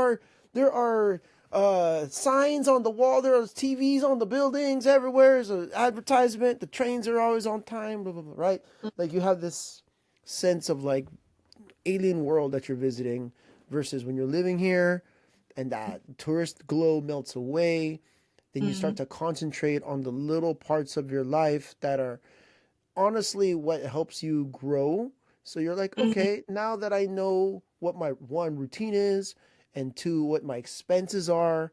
are signs on the wall, there are TVs on the buildings everywhere. There's an advertisement. The trains are always on time, blah blah blah, right? Like you have this sense of like alien world that you're visiting, versus when you're living here and that tourist glow melts away, then you start mm, to concentrate on the little parts of your life that are honestly what helps you grow. So you're like, mm, okay, now that I know what my one routine is, and two, what my expenses are,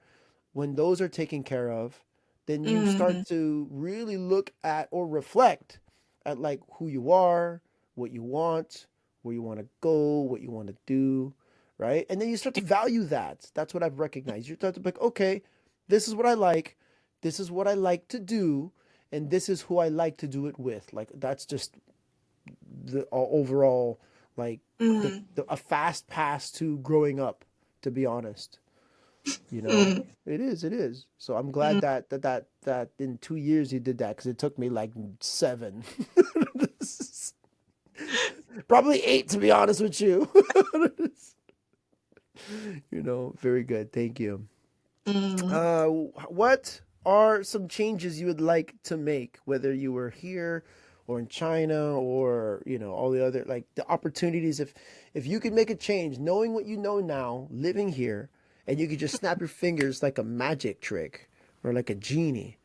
when those are taken care of, then you start Mm, to really look at or reflect at like who you are, what you want, where you want to go, what you want to do, right? And then you start to value that. That's what I've recognized. You start to be like, okay, this is what I like, this is what I like to do, and this is who I like to do it with. Like that's just the overall like mm, a fast pass to growing up, to be honest. You know, mm, it is. So I'm glad mm. that in 2 years you did that because it took me like 7, probably 8 to be honest with you. Very good. Thank you. Mm. Uh, what are some changes you would like to make, whether you were here or in China or all the other like the opportunities? If you could make a change, knowing what you know now, living here, and you could just snap your fingers like a magic trick or like a genie,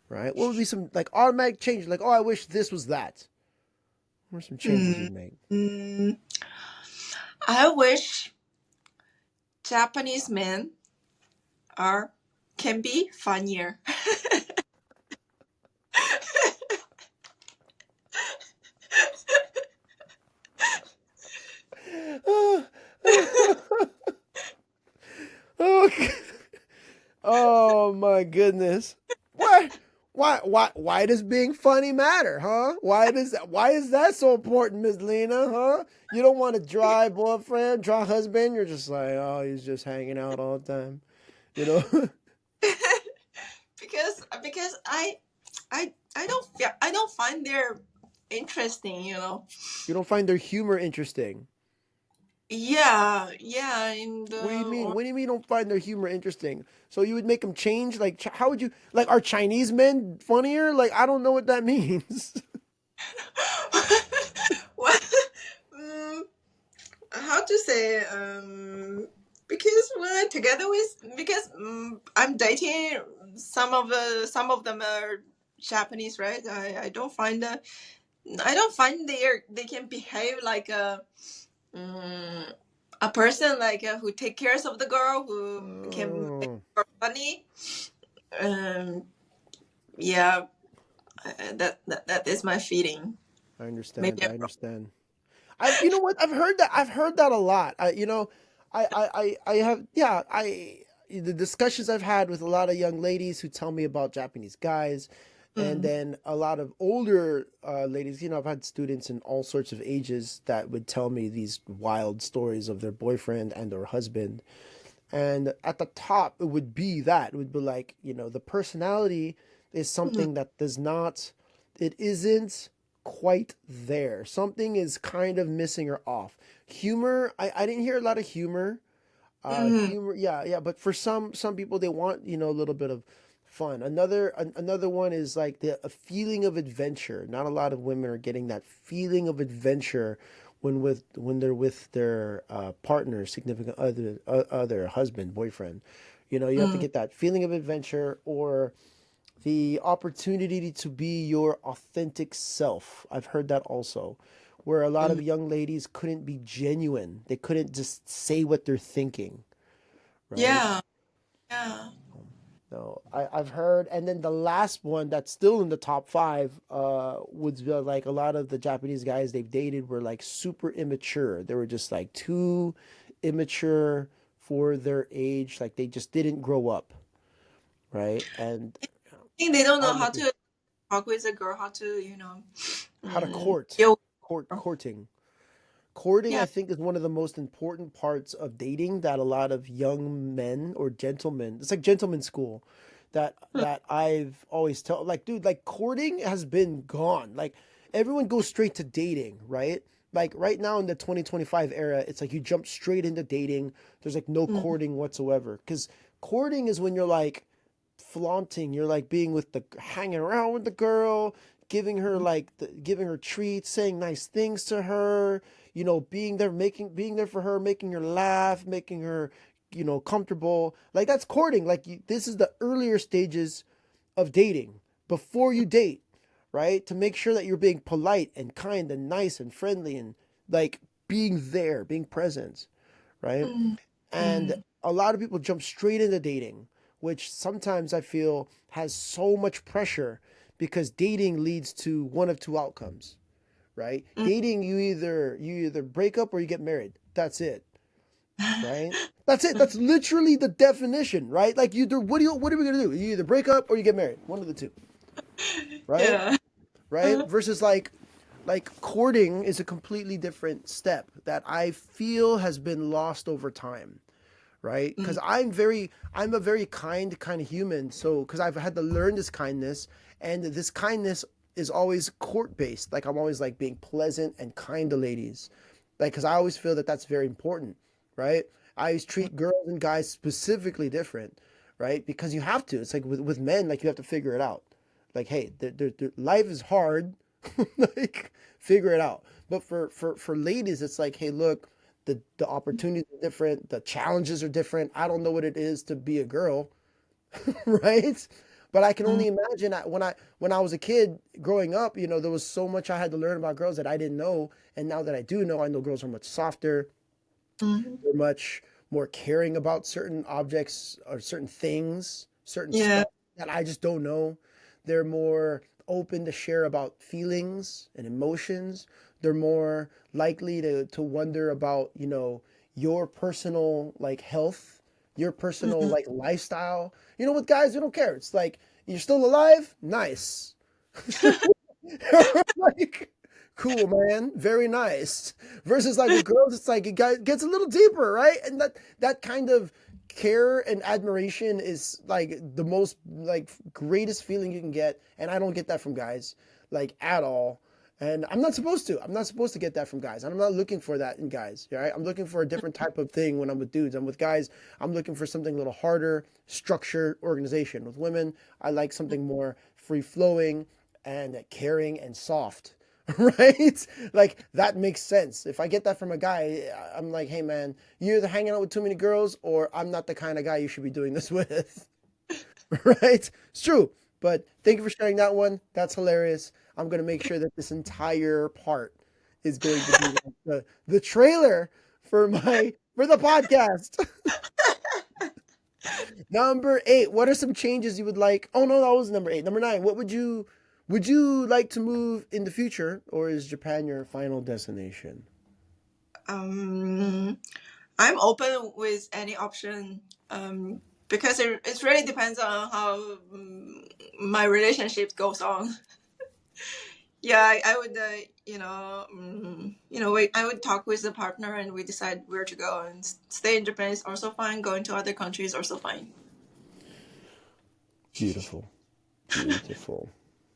right? What would be some like automatic change? Like, oh, I wish this was that. What are some changes Mm. you'd make? Mm. I wish Japanese men are can be funnier. Okay. Oh my goodness. Why? Why does being funny matter, huh? Why is that so important, Miss Lena, huh? You don't want a dry boyfriend, dry husband, you're just like, oh, he's just hanging out all the time. You know? Because I don't find their interesting, you know. You don't find their humor interesting. Yeah, yeah, in What do you the mean? or What do you mean you don't find their humor interesting? So you would make them change? Like, how would you, like, are Chinese men funnier? Like, I don't know what that means. what mm, how to say because when I together with because I'm dating some of them are Japanese, right? I don't find they can behave like um, a person like who take cares of the girl who can make Oh, her funny. Um, yeah, that is my feeling. I Maybe understand. I'm I wrong. understand. You know what? I've heard that. I've heard that a lot. I have, yeah, the discussions I've had with a lot of young ladies who tell me about Japanese guys, and Mm, then a lot of older ladies. I've had students in all sorts of ages that would tell me these wild stories of their boyfriend and or husband. And at the top, it would be that. It would be like, the personality is mm, something that does not, it isn't quite there. Something is kind of missing or off. Humor, I didn't hear a lot of humor. mm, Humor, yeah, yeah. But for some people, they want, a little bit of fun. Another one is like a feeling of adventure. Not a lot of women are getting that feeling of adventure when they're with their partner, significant other, husband, boyfriend. You have to mm, get that feeling of adventure or the opportunity to be your authentic self. I've heard that also, where a lot mm. of young ladies couldn't be genuine. They couldn't just say what they're thinking, right? Yeah, yeah. No, I've heard, and then the last one that's still in the top five, would be like a lot of the Japanese guys they've dated were like super immature. They were just like too immature for their age. Like they just didn't grow up, right? And I think they don't know I'm how looking to talk with a girl, how to how to court, deal with her. courting. Courting, Yeah. I think, is one of the most important parts of dating that a lot of young men or gentlemen, it's like gentleman school, Mm, that I've always tell like, dude, like courting has been gone. Like everyone goes straight to dating, right? Like right now in the 2025 era, it's like you jump straight into dating. There's like no mm, courting whatsoever. Because courting is when you're like flaunting, you're like being with the hanging around with the girl, giving her like giving her treats, saying nice things to her, being there for her, making her laugh, making her, comfortable. Like that's courting. Like this is the earlier stages of dating before you date, right? To make sure that you're being polite and kind and nice and friendly and like being there, being present, right? mm, And mm, a lot of people jump straight into dating which sometimes I feel has so much pressure because dating leads to one of two outcomes, right? Mm. Dating, you either break up or you get married. That's it, right? That's it. That's literally the definition, right? Like you do. What are we gonna do? You either break up or you get married. One of the two, right? Yeah. Right? Versus like courting is a completely different step that I feel has been lost over time, right? Mm. Because I'm a very kind of human. So because I've had to learn this kindness, and this kindness is always court based. Like I'm always like being pleasant and kind to ladies, like because I always feel that that's very important, right? I always treat girls and guys specifically different, right? Because you have to. It's like with men, like you have to figure it out. Like, hey, life is hard. Like, figure it out. But for ladies, it's like, hey, look, the opportunities are different, the challenges are different. I don't know what it is to be a girl, right? But I can Mm. only imagine when I was a kid growing up, there was so much I had to learn about girls that I didn't know, and now that I do know, I know girls are much softer, Mm. they're much more caring about certain objects or certain things, certain Yeah. stuff that I just don't know. They're more open to share about feelings and emotions. They're more likely to wonder about, your personal like health, your personal Mm. like lifestyle. With guys, we don't care. It's like you're still alive? Nice. Like, cool, man. Very nice. Versus like with girls, it's like gets a little deeper, right? And that kind of care and admiration is like the most like greatest feeling you can get. And I don't get that from guys, like at all. And I'm not supposed to. I'm not supposed to get that from guys. And I'm not looking for that in guys. Right? I'm looking for a different type of thing when I'm with dudes. I'm with guys. I'm looking for something a little harder, structured organization. With women, I like something more free flowing and caring and soft. Right? Like that makes sense. If I get that from a guy, I'm like, hey man, you're either hanging out with too many girls or I'm not the kind of guy you should be doing this with. Right? It's true. But thank you for sharing that one. That's hilarious. I'm gonna make sure that this entire part is going to be like the trailer for the podcast. Number 8. What are some changes you would like? Oh no, that was number 8. Number 9. What would you like to move in the future, or is Japan your final destination? Um, I'm open with any option. Because it really depends on how my relationship goes on. Yeah, I would, I would talk with the partner and we decide where to go. And stay in Japan is also fine. Going to other countries also fine. Beautiful, beautiful.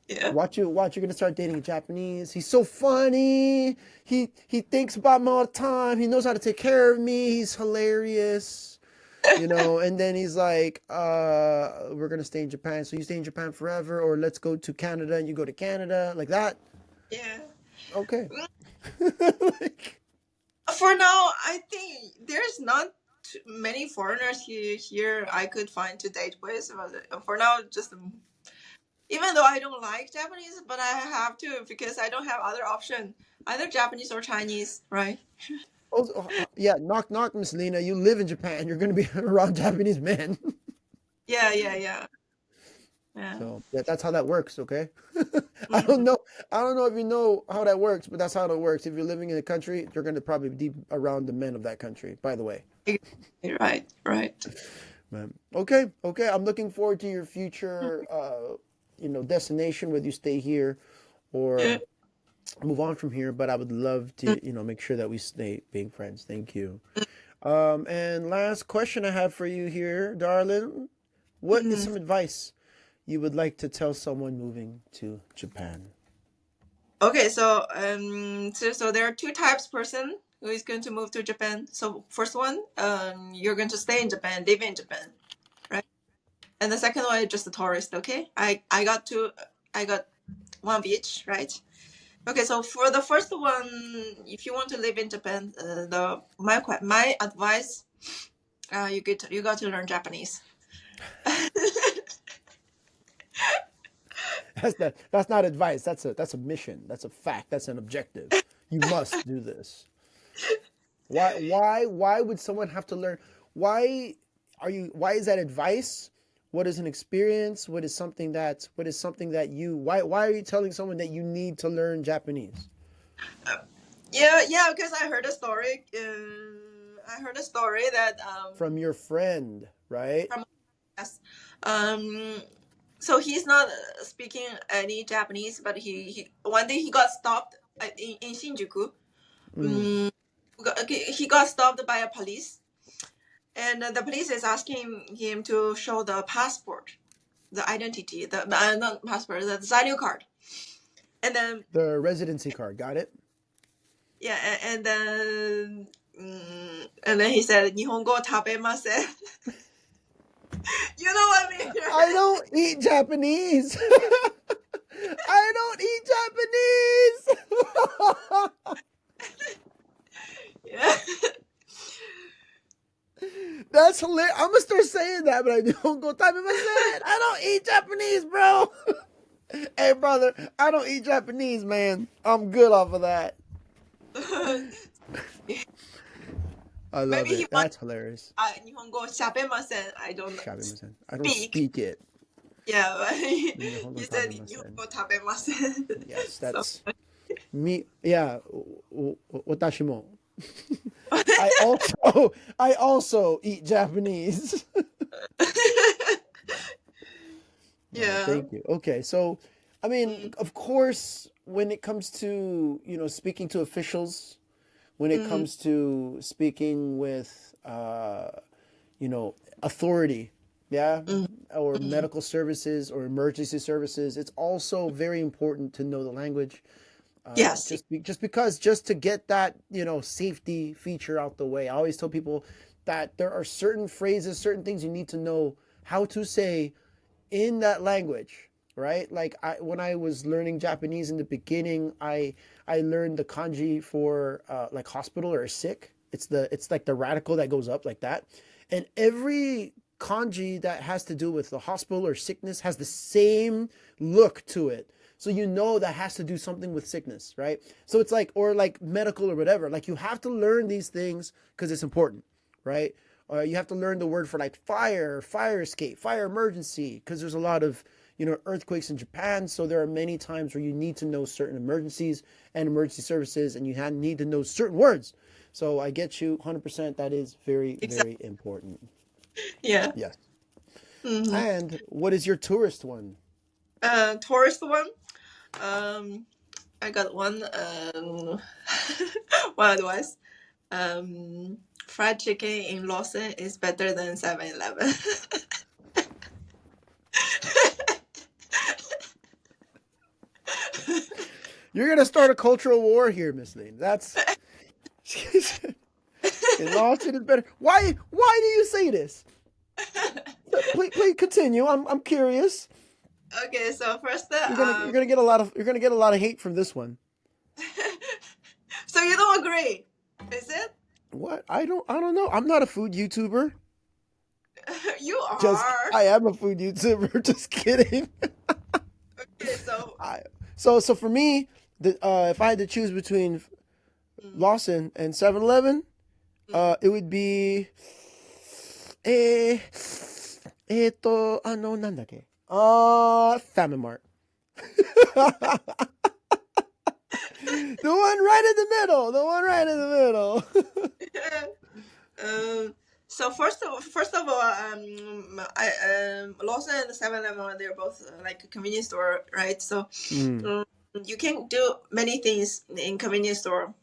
Yeah. Watch. You're gonna start dating a Japanese. He's so funny. He thinks about me all the time. He knows how to take care of me. He's hilarious. And then he's like, we're gonna stay in Japan. So you stay in Japan forever, or let's go to Canada and you go to Canada, like that. Yeah. Okay. Like, For now, I think there's not too many foreigners here I could find to date with. But for now, just even though I don't like Japanese, but I have to because I don't have other option, either Japanese or Chinese, right? also, yeah, knock knock, Miss Lina. You live in Japan. You're gonna be around Japanese men. Yeah, yeah, yeah, yeah. So yeah, that's how that works. Okay. I don't Mhm. know. I don't know if you know how that works, but that's how it works. If you're living in a country, you're going to probably be around the men of that country. By the way. Right, right. Okay. Okay. I'm looking forward to your future, destination, whether you stay here Yeah. or move on from here. But I would love to, make sure that we stay being friends. Thank you. And last question I have for you here, darling. What is Mhm. some advice you would like to tell someone moving to Japan? Okay, so there are two types person who is going to move to Japan. So first one, you're going to stay in Japan, live in Japan, right? And the second one is just a tourist. Okay, I got one of each, right? Okay, so for the first one, if you want to live in Japan, my advice, you got to learn Japanese. That's not advice. That's a mission. That's a fact. That's an objective. You must do this. Why would someone have to learn? Why why is that advice What is an experience? What is something that you why are you telling someone that you need to learn Japanese? Yeah, because I heard a story. I heard a story that From your friend, right? from us. Um, so he's not speaking any Japanese, but he one day he got stopped in Shinjuku. Mm. Um, he got stopped by a police, and the police is asking him to show the passport, the identity, the not passport, the zainu card, and then The residency card, got it? yeah, and then he said, "Nihongo tabemasen." You know what I mean, I right? don't eat Japanese. I don't eat Japanese. Yeah. That's hilarious. I'm gonna start saying that, but I don't go type in my head. I don't eat Japanese, bro. Hey, brother, I don't eat Japanese, man. I'm good off of that. I love Maybe he it. wants That's hilarious. Nihongo shappemasen. I don't I don't speak. speak it. Yeah, but he said Nihongo Nihongo tabemasen. Yes, So that's me. Yeah, watashi mo. I also eat Japanese. No, yeah. thank you. Okay, so I mean, Mm, of course, when it comes to speaking to officials, when it mm, comes to speaking with authority, yeah, mm, or mm. medical services or emergency services, it's also very important to know the language. Yes. Just to get that safety feature out the way. I always tell people that there are certain phrases, certain things you need to know how to say in that language, right? Like when I was learning Japanese in the beginning, I learned the kanji for like hospital or sick. It's like the radical that goes up like that, and every kanji that has to do with the hospital or sickness has the same look to it. So that has to do something with sickness, right? So it's like, or like medical or whatever. Like you have to learn these things because it's important, right? You have to learn the word for like fire escape, fire emergency, because there's a lot of earthquakes in Japan. So there are many times where you need to know certain emergencies and emergency services, and you need to know certain words. So I get you 100%. That is very, Exactly. very important. Yeah. Yes. Mm-hmm. And what is your tourist one? Tourist one. Um, I got one. One advice. Fried chicken in Lawson is better than 7-Eleven. You're gonna start a cultural war here, Miss Lane. That's in Austin is better. Why do you say this? Please continue. I'm curious. Okay, so first, You're gonna get a lot of hate from this one. so you don't agree, is it? What? I don't know. I'm not a food YouTuber. You Just are. I am a food YouTuber. Just kidding. Okay, so I so for me, if I had to choose between mm, Lawson and 7-Eleven, mm. it would be eh なんだっけ? Famine Mart. The one right in the middle. The one right in the middle. So first of all, Lawson and 7-Eleven, they're both like a convenience store, right? So Mm. um, you can do many things in convenience store.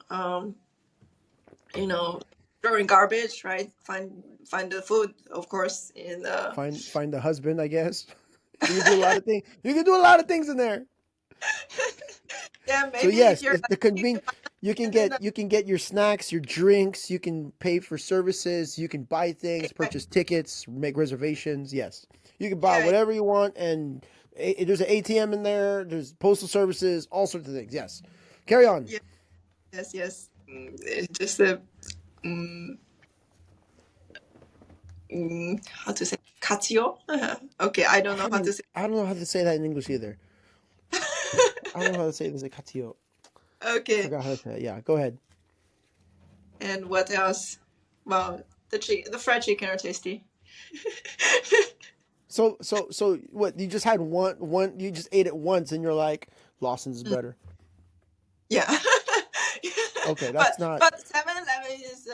You know, throwing garbage, right? Find the food, of course. In Find a husband, I guess. You can do a lot of things. You can do a lot of things in there. yeah, So maybe if yes, you're it's the lucky to conven. find You can in get you can get your snacks, your drinks. You can pay for services. You can buy things, purchase tickets, make reservations. Yes, you can buy yeah, whatever you want, and there's an ATM in there. There's postal services, all sorts of things. Yes, carry on. yeah, yes. It's just mm, how to say katsuyo? Okay, I don't know how to say. I don't know how to say that in English either. I don't know how to say this. Like katio. I Okay, forgot how to say it. Yeah, go ahead. and what else? Well, the fried chicken are tasty. So what? You just had one. You just ate it once, and you're like, Lawson's is Mm, better. yeah. Okay, but that's not. but 7-Eleven is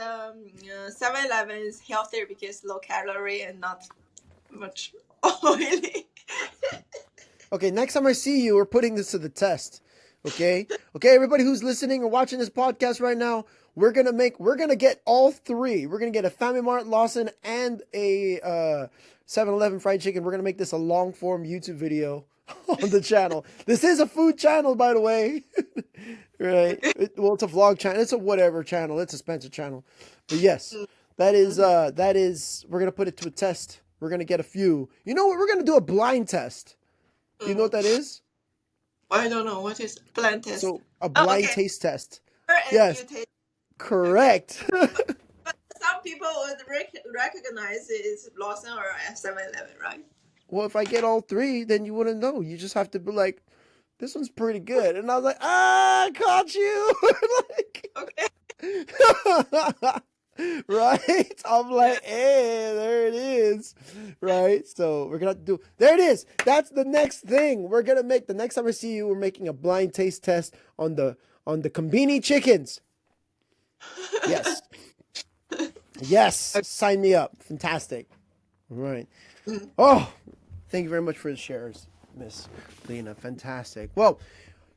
7-Eleven is healthier because low calorie and not much oily. Okay, next time I see you, we're putting this to the test. Okay, okay, everybody who's listening or watching this podcast right now, we're gonna get all three. We're gonna get a Family Mart, Lawson, and a 7-Eleven fried chicken. We're gonna make this a long form YouTube video on the channel. This is a food channel, by the way. Right? Well, it's a vlog channel. It's a whatever channel. It's a Spencer channel. But yes, that is. We're gonna put it to a test. We're gonna get a few. You know what? We're gonna do a blind test. Do you know what that is? I don't know what is blind test. So a Oh, blind okay. taste test. And Yes, you taste. Okay. correct. But some people would recognize it's Lawson or 7-Eleven, right? Well, if I get all three, then you wouldn't know. You just have to be like, this one's pretty good. And I was like, I caught you. Okay. Like, right? I'm like, hey, there it is. Right? So we're gonna have to do there it is. That's the next thing. We're gonna make the next time I see you, we're making a blind taste test on the Combini chickens. Yes. Yes. Sign me up. Fantastic. All right. Oh, thank you very much for the shares, Miss Lina. Fantastic. Well,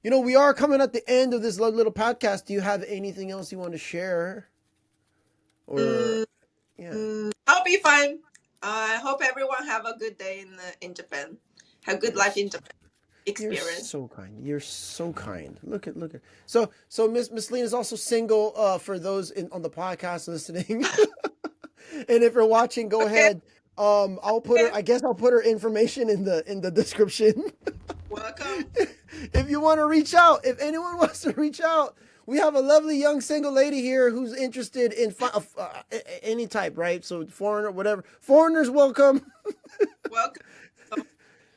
we are coming at the end of this little podcast. Do you have anything else you want to share? Or Mm, yeah. I'll be fine. I hope everyone have a good day in Japan. Have good You're life in Japan. you're Experience. so kind. You're so kind. Look at. So Miss Lina is also single. For those on the podcast listening, and if you're watching, go Okay. ahead. I'll put her. Okay. I guess I'll put her information in the description. Welcome. If you want to reach out, if anyone wants to reach out, we have a lovely young single lady here who's interested in any type, right? So foreigner, whatever. Foreigners welcome. Welcome.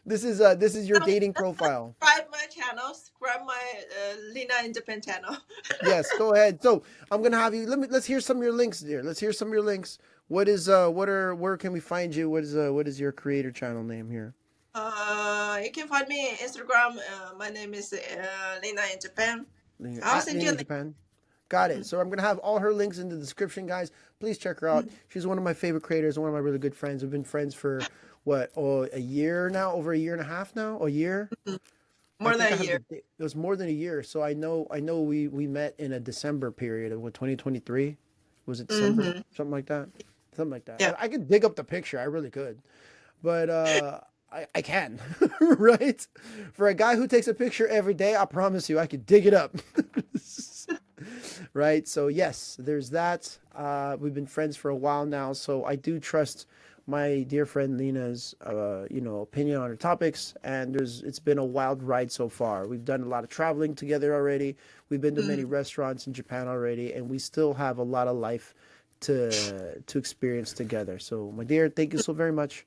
This is your dating profile. Subscribe my channel. Subscribe my Lina in Japan channel. Yes, go ahead. So I'm gonna have you. Let's hear some of your links, dear. Let's hear some of your links. Where can we find you? What is your creator channel name here? You can find me on Instagram. My name is Lina in Japan. I'll At send you a Lina link. Japan. Got it. So I'm gonna have all her links in the description, guys. Please check her out. She's one of my favorite creators, one of my really good friends. We've been friends for what? Oh, a year now, over a year and a half now, a year. I More think than I a have year. it was more than a year. So I know we met in a December period of what 2023. Was it December? Mm-hmm. Something like that. Something like that. Yeah. I could dig up the picture. I really could. But I can. Right? For a guy who takes a picture every day, I promise you I could dig it up. Right? So yes, there's that. We've been friends for a while now, so I do trust my dear friend Lina's opinion on her topics, and it's been a wild ride so far. We've done a lot of traveling together already. We've been to many Mm. restaurants in Japan already, and we still have a lot of life to experience together. So my dear, thank you so very much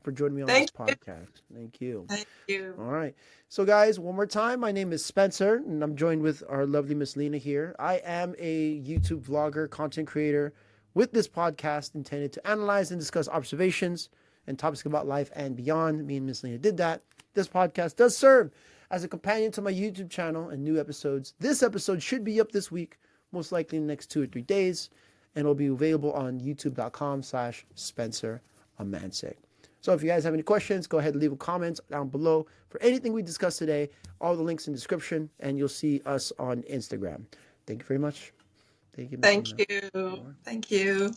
for joining me on this Thank you. podcast. Thank you. Thank you. All right. So, guys, one more time, my name is Spencer, and I'm joined with our lovely Miss Lina here. I am a YouTube vlogger, content creator with this podcast intended to analyze and discuss observations and topics about life and beyond. Me and Miss Lina did that. This podcast does serve as a companion to my YouTube channel and new episodes. This episode should be up this week, most likely in the next 2 or 3 days, and will be available on youtube.com/Spencer Amancic. So if you guys have any questions, go ahead and leave a comment down below for anything we discussed today. All the links in the description, and you'll see us on Instagram. Thank you very much. Thank you, Miss Thank Lina. you. Thank you.